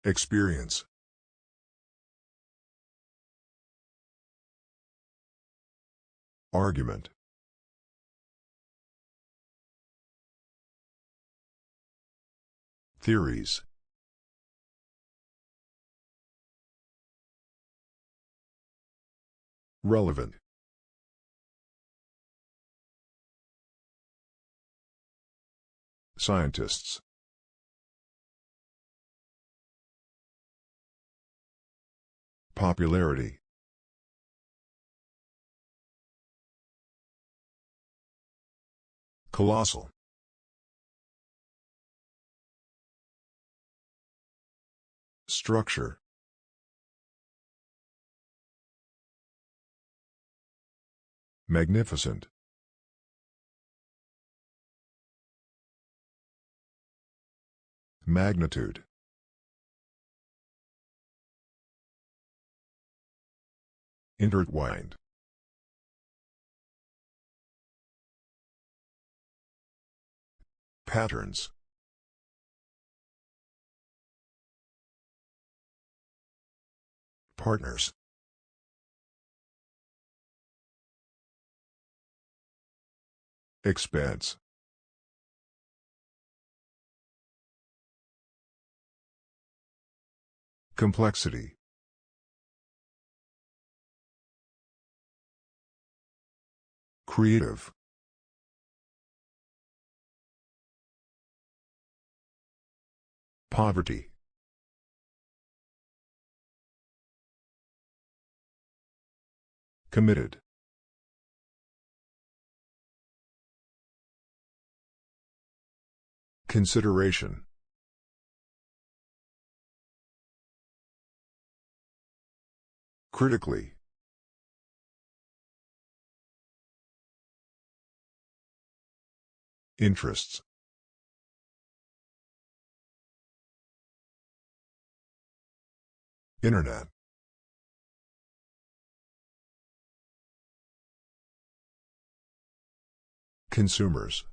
Experience. Argument. Theories. Relevant. Scientists. Popularity. Colossal. Structure. Magnificent. Magnitude. Intertwined. Patterns. Partners. Expense. Complexity. Creative. Poverty. Committed. Consideration. Critically. Interests. Internet. Consumers.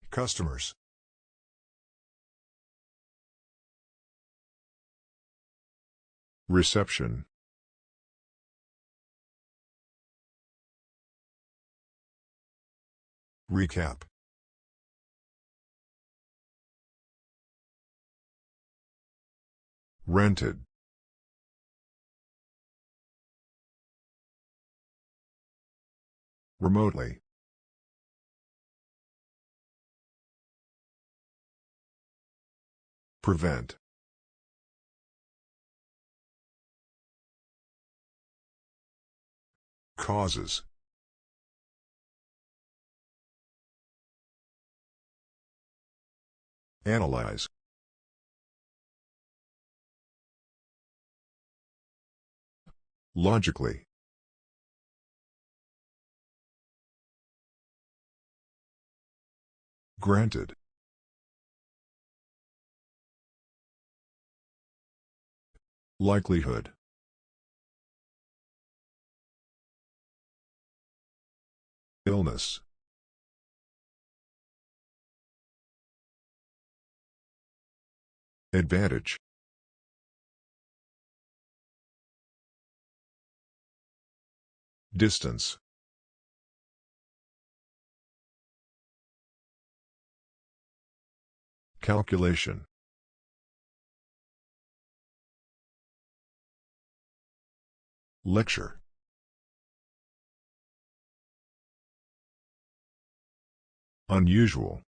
Customers. Reception. Recap. Rented. Remotely. Prevent. Causes. Analyze. Logically. Granted. Likelihood. Illness. Advantage. Distance. Calculation. Lecture. Unusual.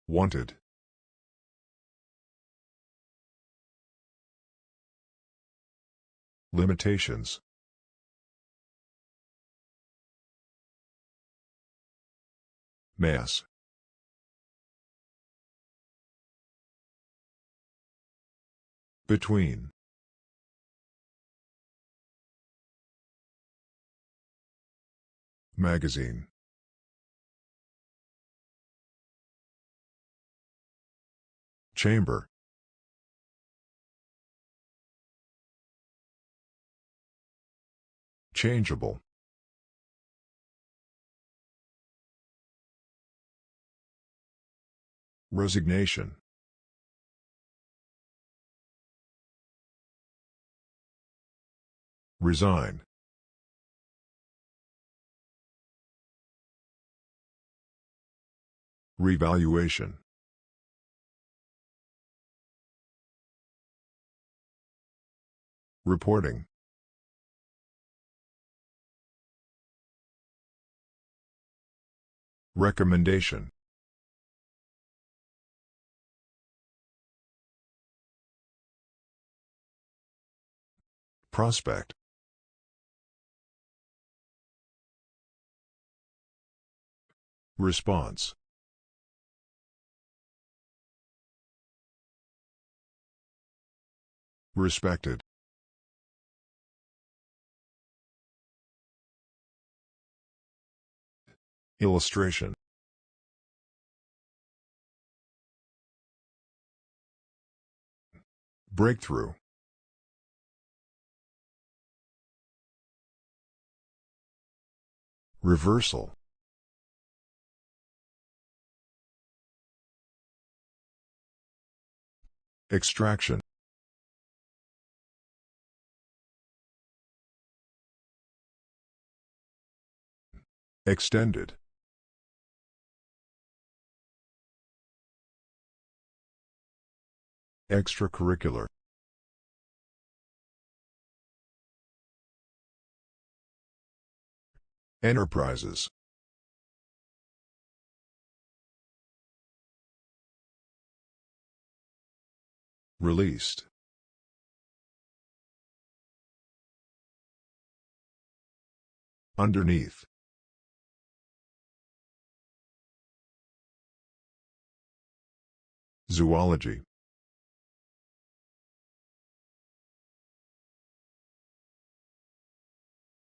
Wanted. Limitations. Mass. Between. Magazine. Chamber. Changeable. Resignation. Resign. Revaluation. Reporting. Recommendation. Prospect. Response. Respected. Illustration. Breakthrough. Reversal. Extraction. Extended. Extracurricular. Enterprises. Released. Underneath. Zoology.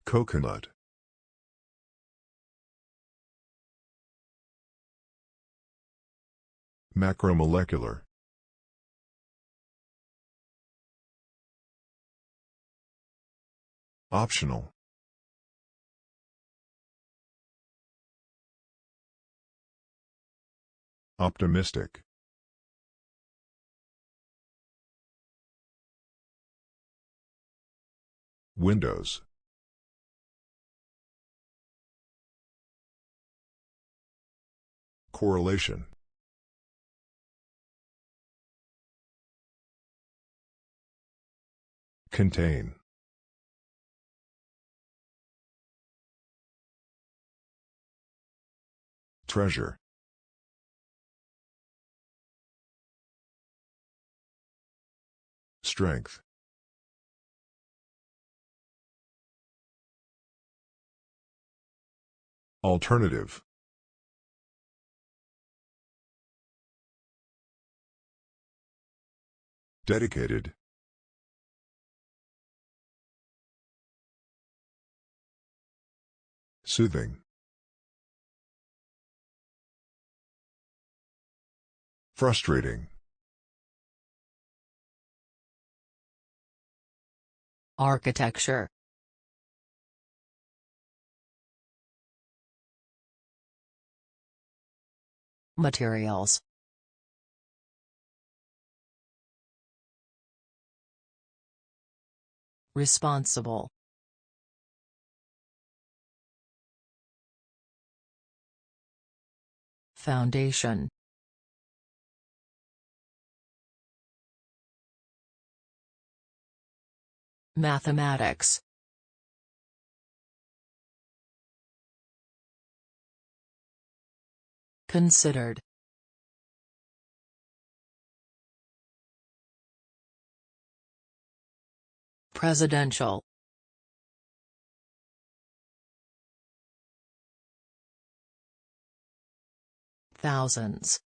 Coconut. Macromolecular. Optional. Optimistic. Windows. Correlation. Contain. Treasure. Strength. Alternative. Dedicated. Soothing. Frustrating. Architecture. Materials. Responsible. Foundation. Mathematics. Considered. Presidential. Thousands.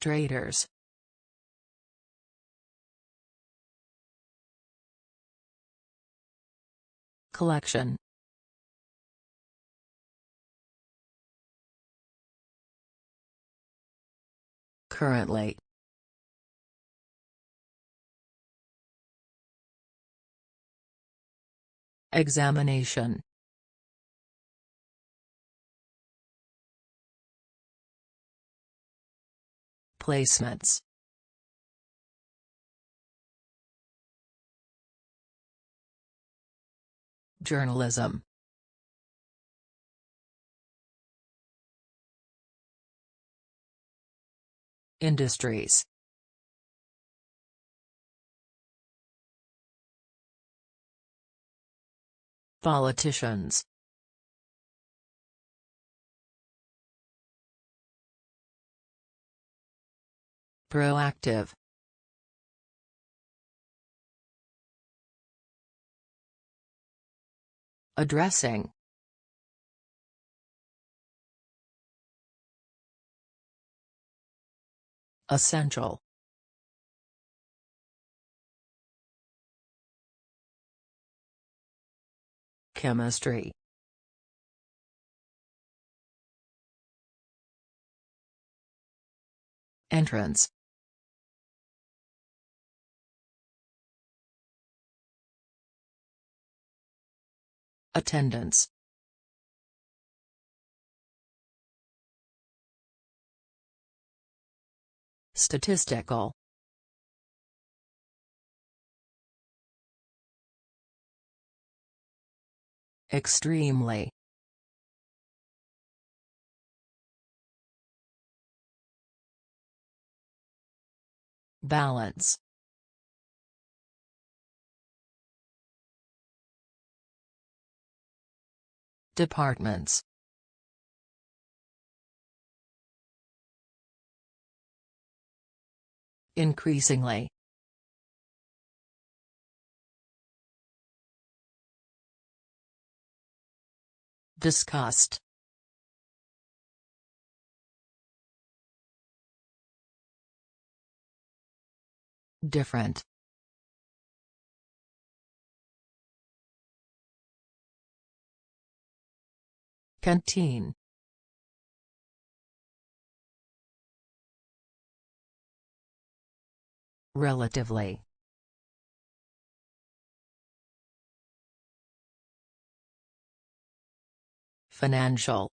Traders. Collection. Currently. Examination. Placements. Journalism. Industries. Politicians. Proactive. Addressing. Essential. Chemistry. Entrance. Attendance. Statistical. Extremely. Balance. Departments. Increasingly. Discussed. Different. Canteen. Relatively. Financial.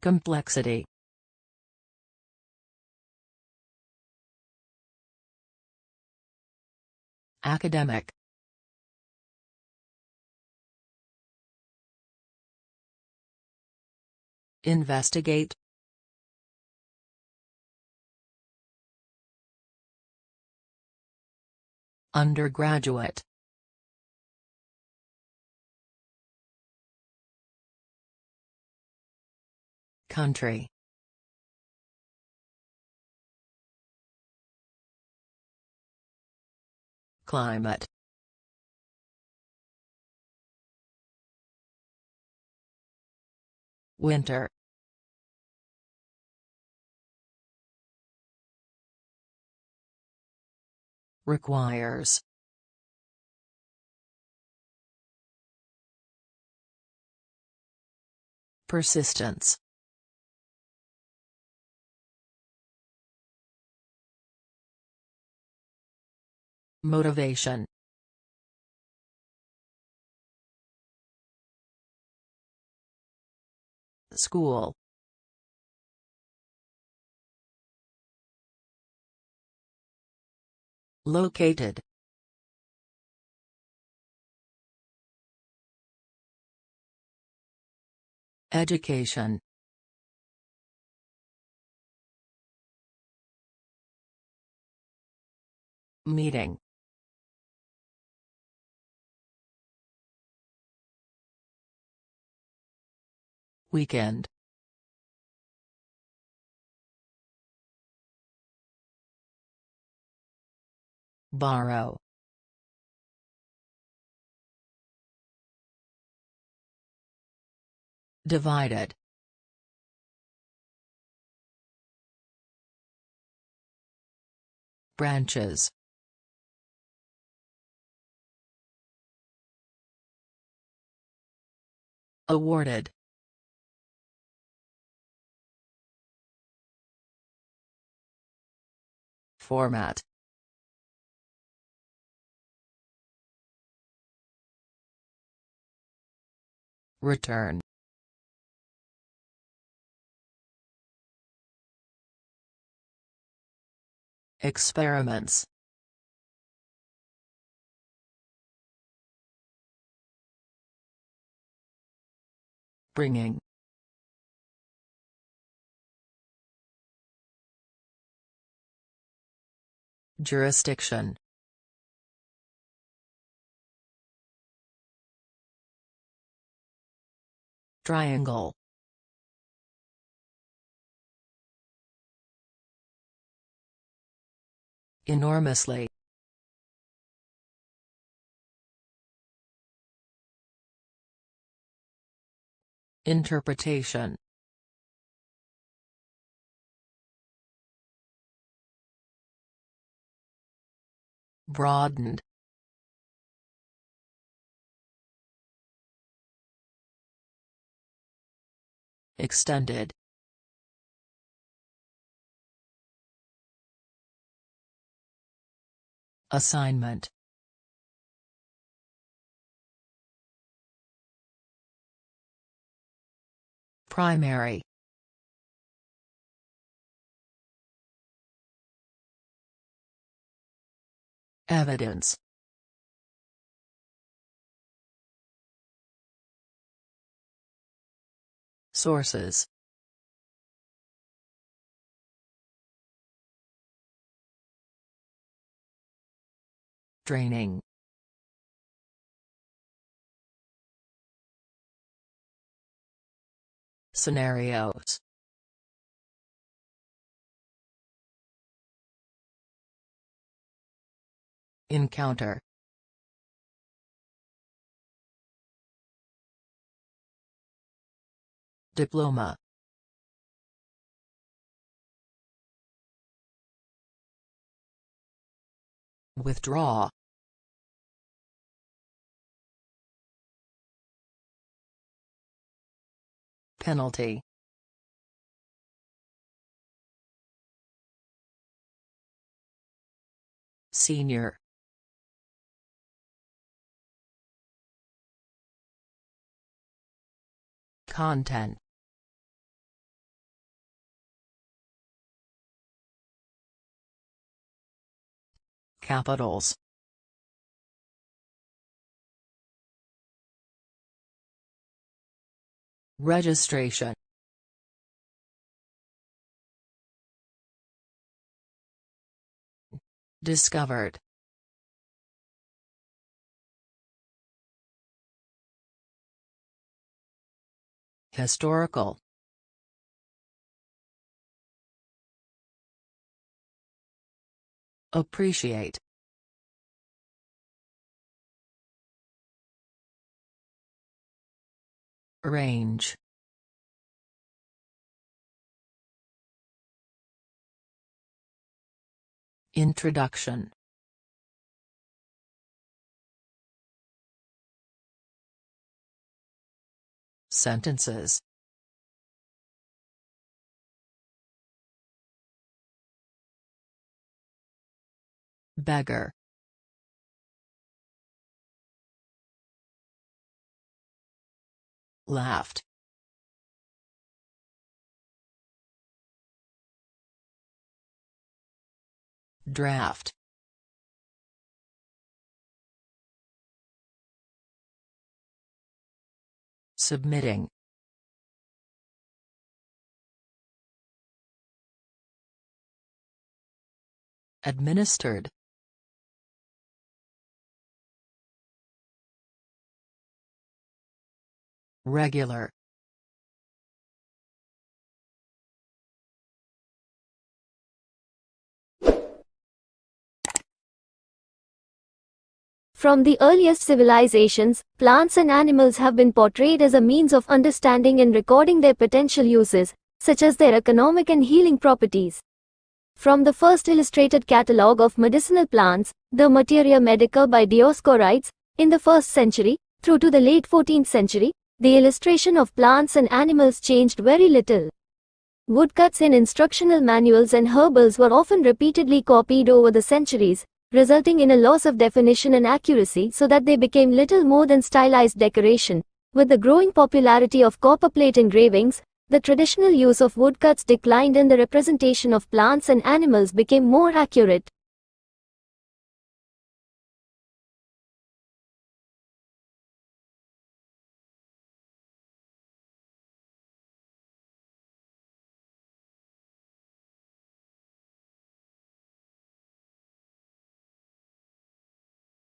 Complexity. Academic. Investigate. Undergraduate. Country. Climate. Winter. Requires. Persistence. Motivation. School. Located. Education. Meeting. Weekend. Borrow. Divided. Branches. Awarded. Format. Return. Experiments. Bringing. Jurisdiction. Triangle. Enormously. Interpretation. Broadened. Extended. Assignment. Primary. Evidence. Sources. Draining. Scenarios. Encounter. Diploma. Withdraw. Penalty. Senior. Content. Capitals. Registration. Discovered. Historical. Appreciate. Range. Introduction. Sentences. Beggar. Laughed. Draft. Submitting. Administered. Regular. From the earliest civilizations, plants and animals have been portrayed as a means of understanding and recording their potential uses, such as their economic and healing properties. From the first illustrated catalogue of medicinal plants, the Materia Medica by Dioscorides, in the 1st century, through to the late 14th century, the illustration of plants and animals changed very little. Woodcuts in instructional manuals and herbals were often repeatedly copied over the centuries, resulting in a loss of definition and accuracy so that they became little more than stylized decoration. With the growing popularity of copperplate engravings, the traditional use of woodcuts declined and the representation of plants and animals became more accurate.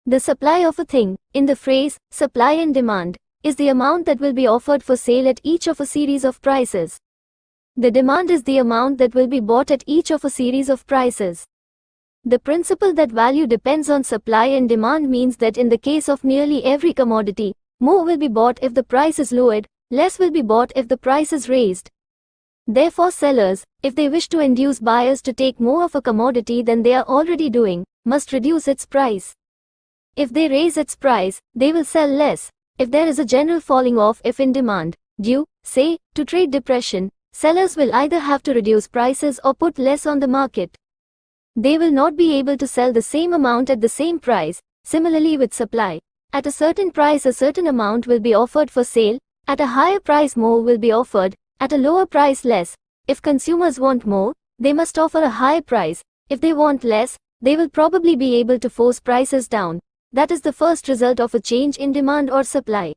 The supply of a thing, in the phrase, supply and demand, is the amount that will be offered for sale at each of a series of prices. The demand is the amount that will be bought at each of a series of prices. The principle that value depends on supply and demand means that in the case of nearly every commodity, more will be bought if the price is lowered, less will be bought if the price is raised. Therefore sellers, if they wish to induce buyers to take more of a commodity than they are already doing, must reduce its price. If they raise its price, they will sell less. If there is a general falling off in demand, due, say, to trade depression, sellers will either have to reduce prices or put less on the market. They will not be able to sell the same amount at the same price. Similarly with supply. At a certain price a certain amount will be offered for sale, at a higher price more will be offered, at a lower price less. If consumers want more, they must offer a higher price. If they want less, they will probably be able to force prices down. That is the first result of a change in demand or supply.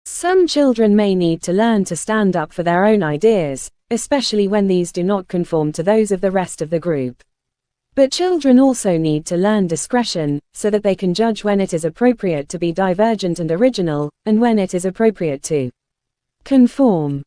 Some children may need to learn to stand up for their own ideas, especially when these do not conform to those of the rest of the group. But children also need to learn discretion, so that they can judge when it is appropriate to be divergent and original, and when it is appropriate to conform.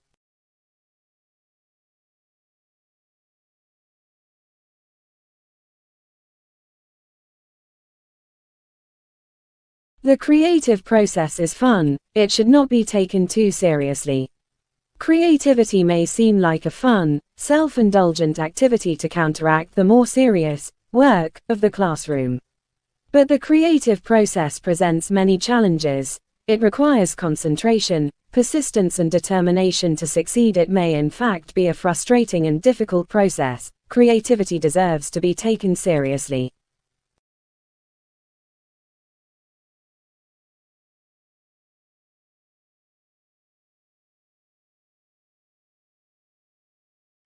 The creative process is fun, it should not be taken too seriously. Creativity may seem like a fun, self-indulgent activity to counteract the more serious work of the classroom. But the creative process presents many challenges. It requires concentration, persistence and determination to succeed. It may in fact be a frustrating and difficult process. Creativity deserves to be taken seriously.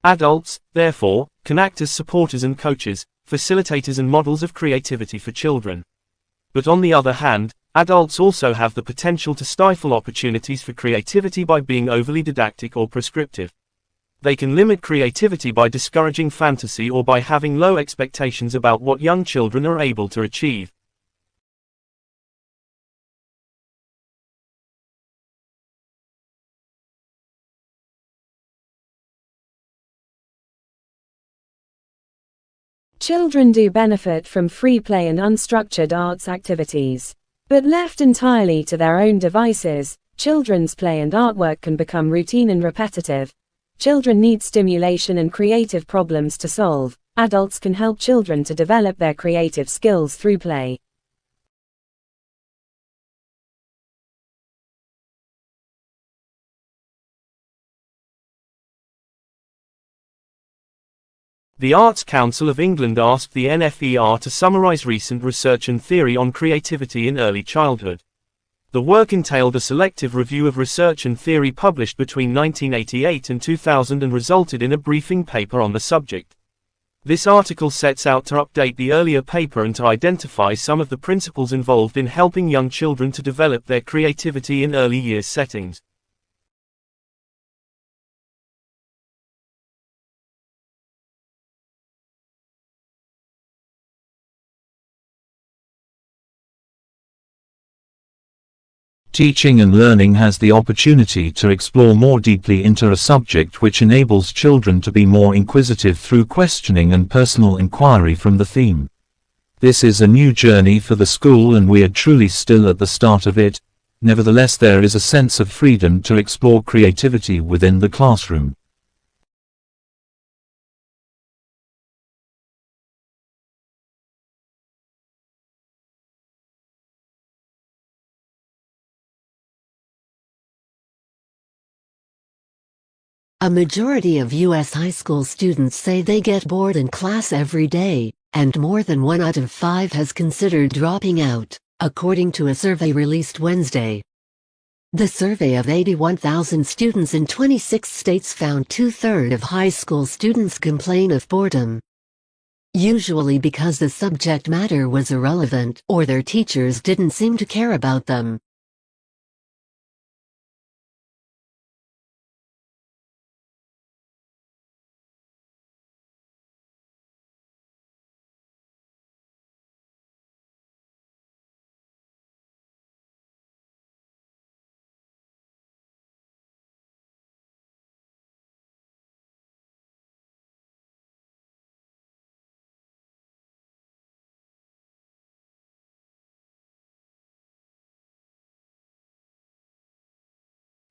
Adults, therefore, can act as supporters and coaches, facilitators and models of creativity for children. But on the other hand, adults also have the potential to stifle opportunities for creativity by being overly didactic or prescriptive. They can limit creativity by discouraging fantasy or by having low expectations about what young children are able to achieve. Children do benefit from free play and unstructured arts activities. But left entirely to their own devices, children's play and artwork can become routine and repetitive. Children need stimulation and creative problems to solve. Adults can help children to develop their creative skills through play. The Arts Council of England asked the NFER to summarize recent research and theory on creativity in early childhood. The work entailed a selective review of research and theory published between 1988 and 2000 and resulted in a briefing paper on the subject. This article sets out to update the earlier paper and to identify some of the principles involved in helping young children to develop their creativity in early years settings. Teaching and learning has the opportunity to explore more deeply into a subject which enables children to be more inquisitive through questioning and personal inquiry from the theme. This is a new journey for the school and we are truly still at the start of it. Nevertheless, there is a sense of freedom to explore creativity within the classroom. A majority of U.S. high school students say they get bored in class every day, and more than 1 out of 5 has considered dropping out, according to a survey released Wednesday. The survey of 81,000 students in 26 states found 2/3 of high school students complain of boredom. Usually because the subject matter was irrelevant or their teachers didn't seem to care about them.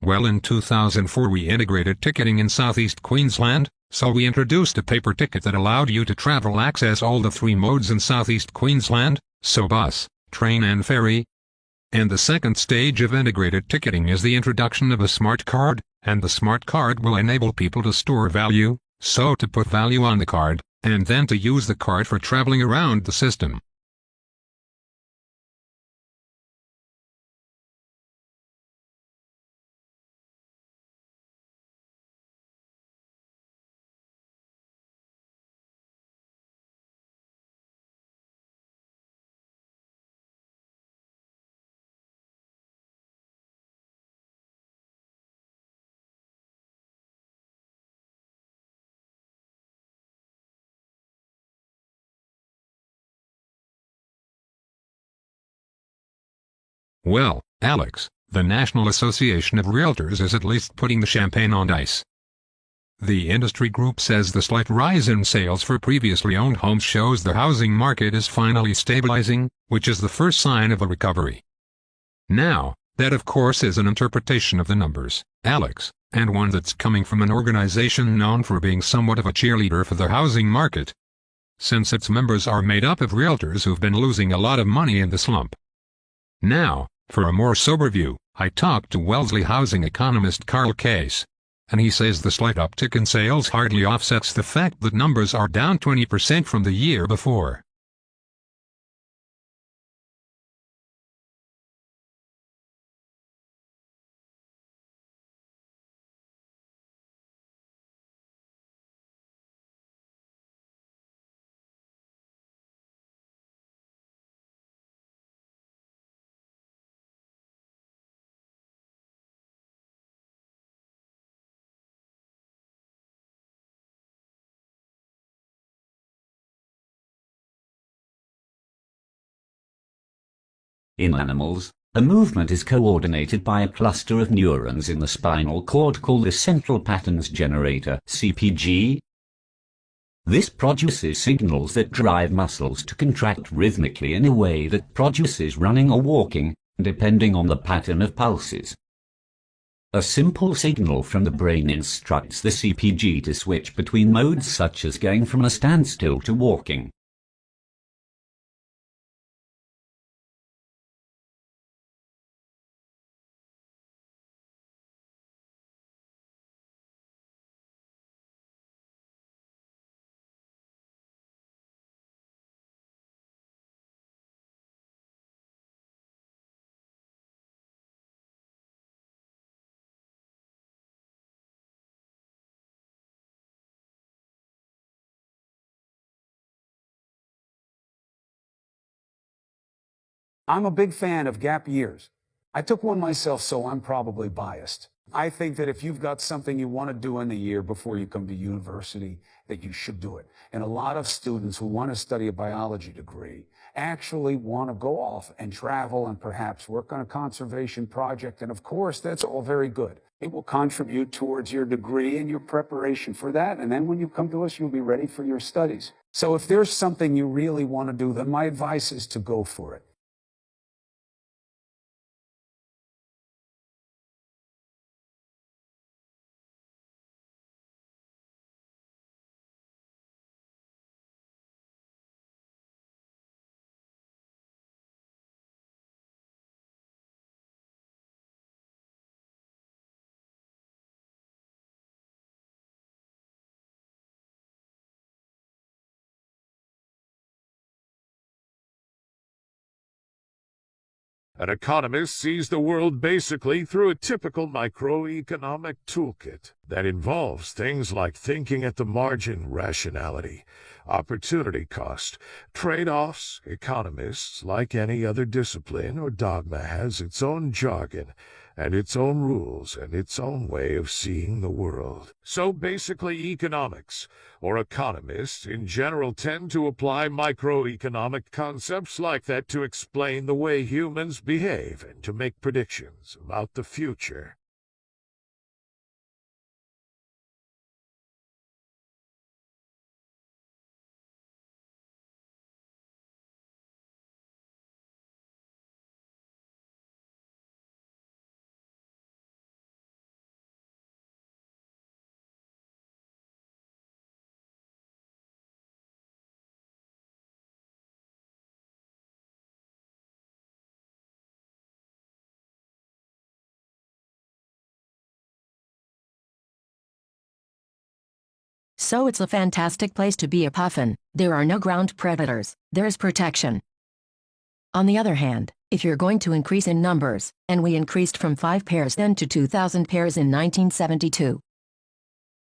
Well, in 2004 we integrated ticketing in Southeast Queensland, so we introduced a paper ticket that allowed you to travel access all the 3 modes in Southeast Queensland, so bus, train and ferry. And the second stage of integrated ticketing is the introduction of a smart card, and the smart card will enable people to store value, So to put value on the card, and then to use the card for traveling around the system. Well, Alex, the National Association of Realtors is at least putting the champagne on ice. The industry group says the slight rise in sales for previously owned homes shows the housing market is finally stabilizing, which is the first sign of a recovery. Now, that of course is an interpretation of the numbers, Alex, and one that's coming from an organization known for being somewhat of a cheerleader for the housing market, since its members are made up of realtors who've been losing a lot of money in the slump. Now, for a more sober view, I talked to Wellesley housing economist Carl Case, and he says the slight uptick in sales hardly offsets the fact that numbers are down 20% from the year before. In animals, a movement is coordinated by a cluster of neurons in the spinal cord called the central patterns generator, CPG. This produces signals that drive muscles to contract rhythmically in a way that produces running or walking, depending on the pattern of pulses. A simple signal from the brain instructs the CPG to switch between modes such as going from a standstill to walking. I'm a big fan of gap years. I took one myself, so I'm probably biased. I think that if you've got something you want to do in the year before you come to university, that you should do it. And a lot of students who want to study a biology degree actually want to go off and travel and perhaps work on a conservation project. And of course, that's all very good. It will contribute towards your degree and your preparation for that. And then when you come to us, you'll be ready for your studies. So if there's something you really want to do, then my advice is to go for it. An economist sees the world basically through a typical microeconomic toolkit that involves things like thinking at the margin, rationality, opportunity cost, trade-offs. Economists, like any other discipline or dogma, has its own jargon and its own rules and its own way of seeing the world. So basically economics, or economists in general, tend to apply microeconomic concepts like that to explain the way humans behave and to make predictions about the future. So it's a fantastic place to be a puffin. There are no ground predators, there's protection. On the other hand, if you're going to increase in numbers, and we increased from 5 pairs then to 2,000 pairs in 1972.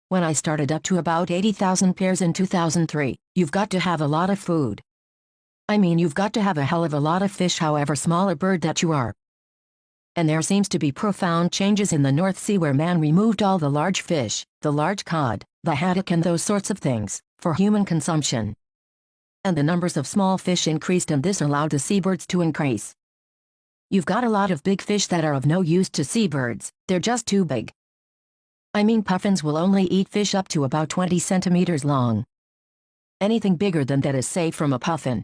When I started up to about 80,000 pairs in 2003, you've got to have a lot of food. I mean, you've got to have a hell of a lot of fish, however small a bird that you are. And there seems to be profound changes in the North Sea where man removed all the large fish, the large cod, the haddock and those sorts of things, for human consumption. And the numbers of small fish increased, and this allowed the seabirds to increase. You've got a lot of big fish that are of no use to seabirds, they're just too big. I mean, puffins will only eat fish up to about 20 centimeters long. Anything bigger than that is safe from a puffin.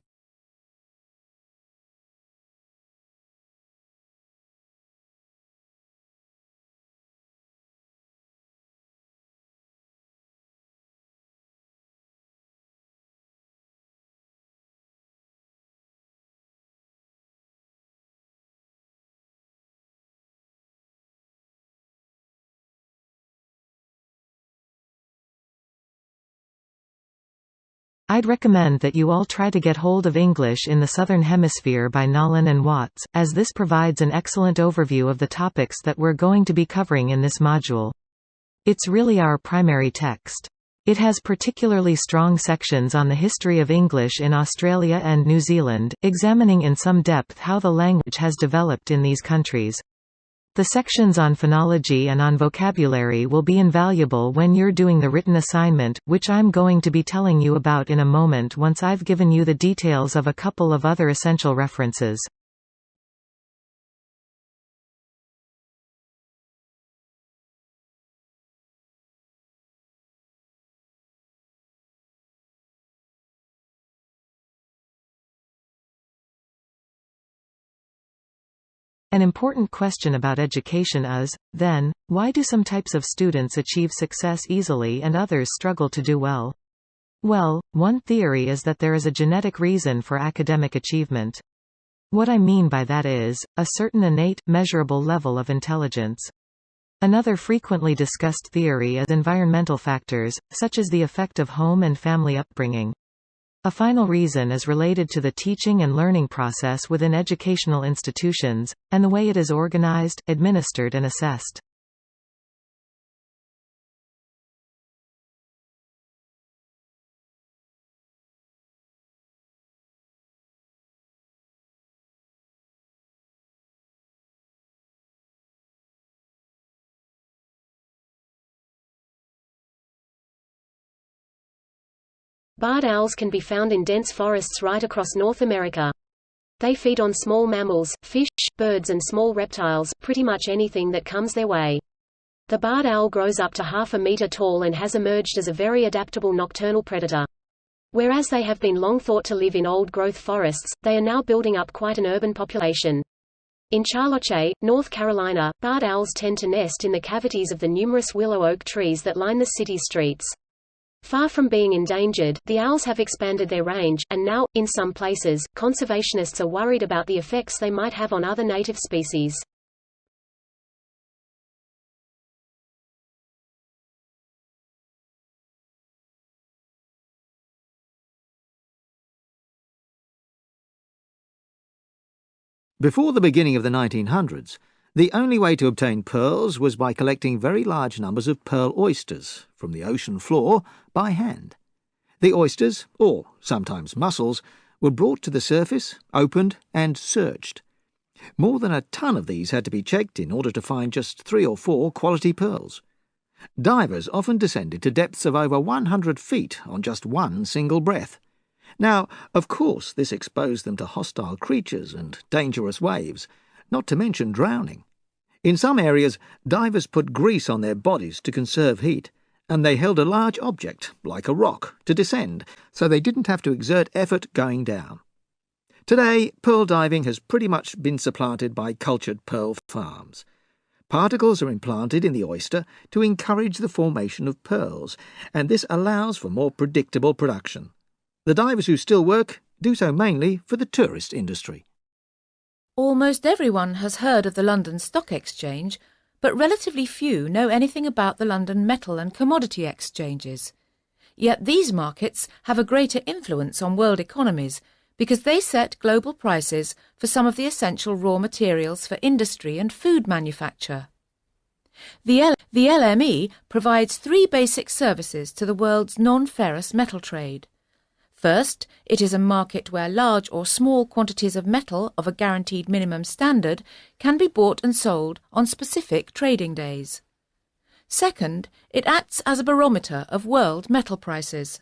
I'd recommend that you all try to get hold of English in the Southern Hemisphere by Nolan and Watts, as this provides an excellent overview of the topics that we're going to be covering in this module. It's really our primary text. It has particularly strong sections on the history of English in Australia and New Zealand, examining in some depth how the language has developed in these countries. The sections on phonology and on vocabulary will be invaluable when you're doing the written assignment, which I'm going to be telling you about in a moment once I've given you the details of a couple of other essential references. An important question about education is, then, why do some types of students achieve success easily and others struggle to do well? Well, one theory is that there is a genetic reason for academic achievement. What I mean by that is, a certain innate, measurable level of intelligence. Another frequently discussed theory is environmental factors, such as the effect of home and family upbringing. A final reason is related to the teaching and learning process within educational institutions, and the way it is organized, administered and assessed. Barred owls can be found in dense forests right across North America. They feed on small mammals, fish, birds and small reptiles, pretty much anything that comes their way. The barred owl grows up to 1/2 meter tall and has emerged as a very adaptable nocturnal predator. Whereas they have been long thought to live in old-growth forests, they are now building up quite an urban population. In Charlotte, North Carolina, barred owls tend to nest in the cavities of the numerous willow oak trees that line the city streets. Far from being endangered, the owls have expanded their range, and now, in some places, conservationists are worried about the effects they might have on other native species. Before the beginning of the 1900s, the only way to obtain pearls was by collecting very large numbers of pearl oysters from the ocean floor by hand. The oysters, or sometimes mussels, were brought to the surface, opened and searched. More than a ton of these had to be checked in order to find just 3 or 4 quality pearls. Divers often descended to depths of over 100 feet on just one single breath. Now, of course, this exposed them to hostile creatures and dangerous waves, not to mention drowning. In some areas, divers put grease on their bodies to conserve heat, and they held a large object, like a rock, to descend, so they didn't have to exert effort going down. Today, pearl diving has pretty much been supplanted by cultured pearl farms. Particles are implanted in the oyster to encourage the formation of pearls, and this allows for more predictable production. The divers who still work do so mainly for the tourist industry. Almost everyone has heard of the London Stock Exchange, but relatively few know anything about the London Metal and Commodity Exchanges. Yet these markets have a greater influence on world economies because they set global prices for some of the essential raw materials for industry and food manufacture. The LME provides three basic services to the world's non-ferrous metal trade. First, it is a market where large or small quantities of metal of a guaranteed minimum standard can be bought and sold on specific trading days. Second, it acts as a barometer of world metal prices.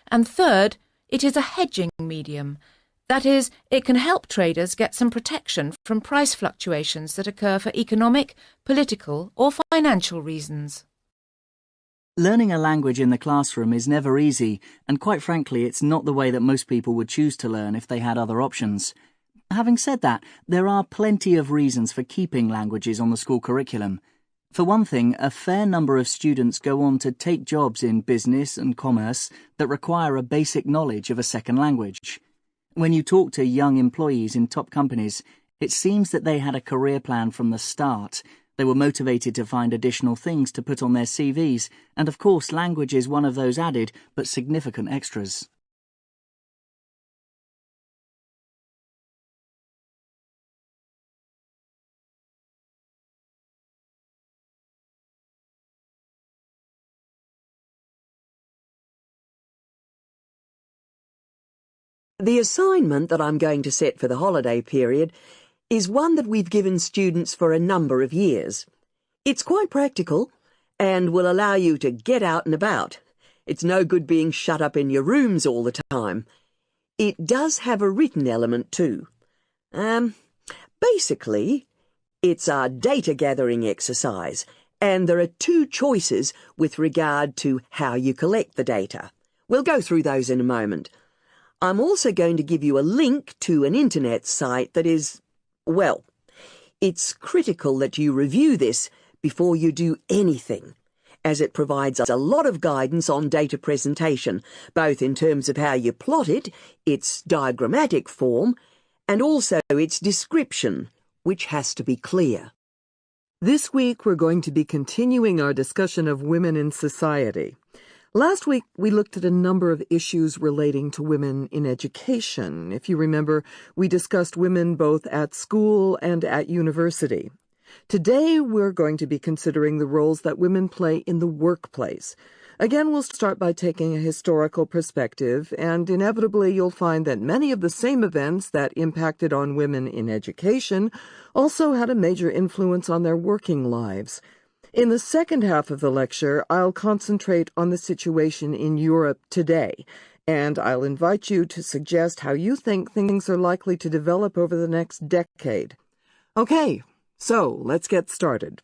And third, it is a hedging medium. That is, it can help traders get some protection from price fluctuations that occur for economic, political, or financial reasons. Learning a language in the classroom is never easy, and quite frankly, it's not the way that most people would choose to learn if they had other options. Having said that, there are plenty of reasons for keeping languages on the school curriculum. For one thing, a fair number of students go on to take jobs in business and commerce that require a basic knowledge of a second language. When you talk to young employees in top companies, it seems that they had a career plan from the start. They were motivated to find additional things to put on their CVs, and of course language is one of those added but significant extras. The assignment that I'm going to set for the holiday period is one that we've given students for a number of years. It's quite practical and will allow you to get out and about. It's no good being shut up in your rooms all the time. It does have a written element too. Basically, it's a data gathering exercise, and there are two choices with regard to how you collect the data. We'll go through those in a moment. I'm also going to give you a link to an internet site that is, well, it's critical that you review this before you do anything, as it provides us a lot of guidance on data presentation, both in terms of how you plot it, its diagrammatic form, and also its description, which has to be clear. This week we're going to be continuing our discussion of women in society. Last week, we looked at a number of issues relating to women in education. If you remember, we discussed women both at school and at university. Today, we're going to be considering the roles that women play in the workplace. Again, we'll start by taking a historical perspective, and inevitably you'll find that many of the same events that impacted on women in education also had a major influence on their working lives. In the second half of the lecture, I'll concentrate on the situation in Europe today, and I'll invite you to suggest how you think things are likely to develop over the next decade. Okay, so let's get started.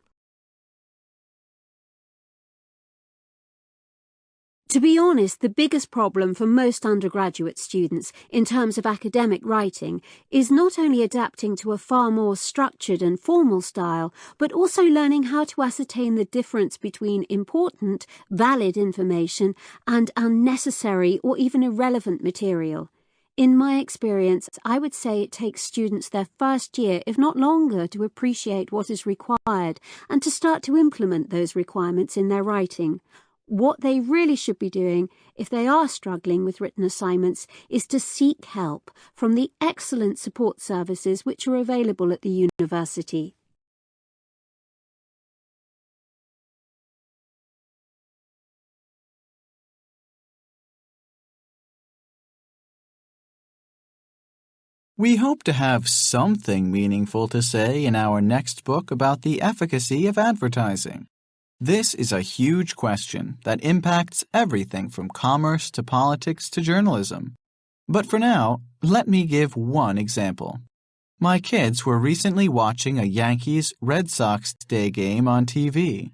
To be honest, the biggest problem for most undergraduate students in terms of academic writing is not only adapting to a far more structured and formal style, but also learning how to ascertain the difference between important, valid information and unnecessary or even irrelevant material. In my experience, I would say it takes students their first year, if not longer, to appreciate what is required and to start to implement those requirements in their writing. What they really should be doing, if they are struggling with written assignments, is to seek help from the excellent support services which are available at the university. We hope to have something meaningful to say in our next book about the efficacy of advertising. This is a huge question that impacts everything from commerce to politics to journalism. But for now, let me give one example. My kids were recently watching a Yankees-Red Sox day game on TV,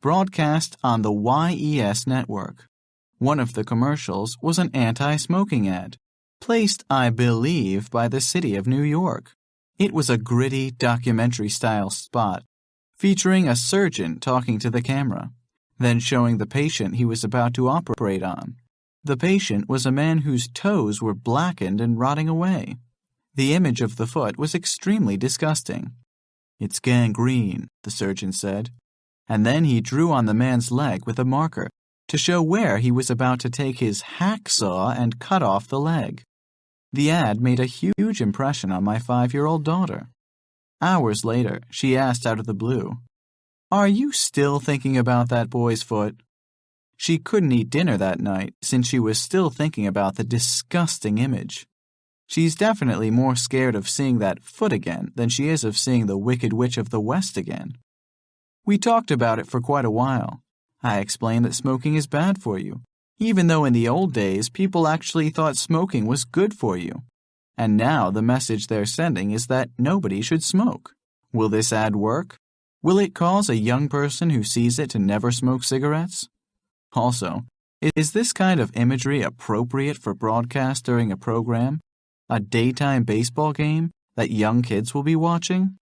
broadcast on the YES network. One of the commercials was an anti-smoking ad, placed, I believe, by the city of New York. It was a gritty documentary-style spot, featuring a surgeon talking to the camera, then showing the patient he was about to operate on. The patient was a man whose toes were blackened and rotting away. The image of the foot was extremely disgusting. "It's gangrene," the surgeon said, and then he drew on the man's leg with a marker to show where he was about to take his hacksaw and cut off the leg. The ad made a huge impression on my 5-year-old daughter. Hours later, she asked out of the blue, "Are you still thinking about that boy's foot?" She couldn't eat dinner that night since she was still thinking about the disgusting image. She's definitely more scared of seeing that foot again than she is of seeing the Wicked Witch of the West again. We talked about it for quite a while. I explained that smoking is bad for you, even though in the old days people actually thought smoking was good for you. And now the message they're sending is that nobody should smoke. Will this ad work? Will it cause a young person who sees it to never smoke cigarettes? Also, is this kind of imagery appropriate for broadcast during a program, a daytime baseball game that young kids will be watching?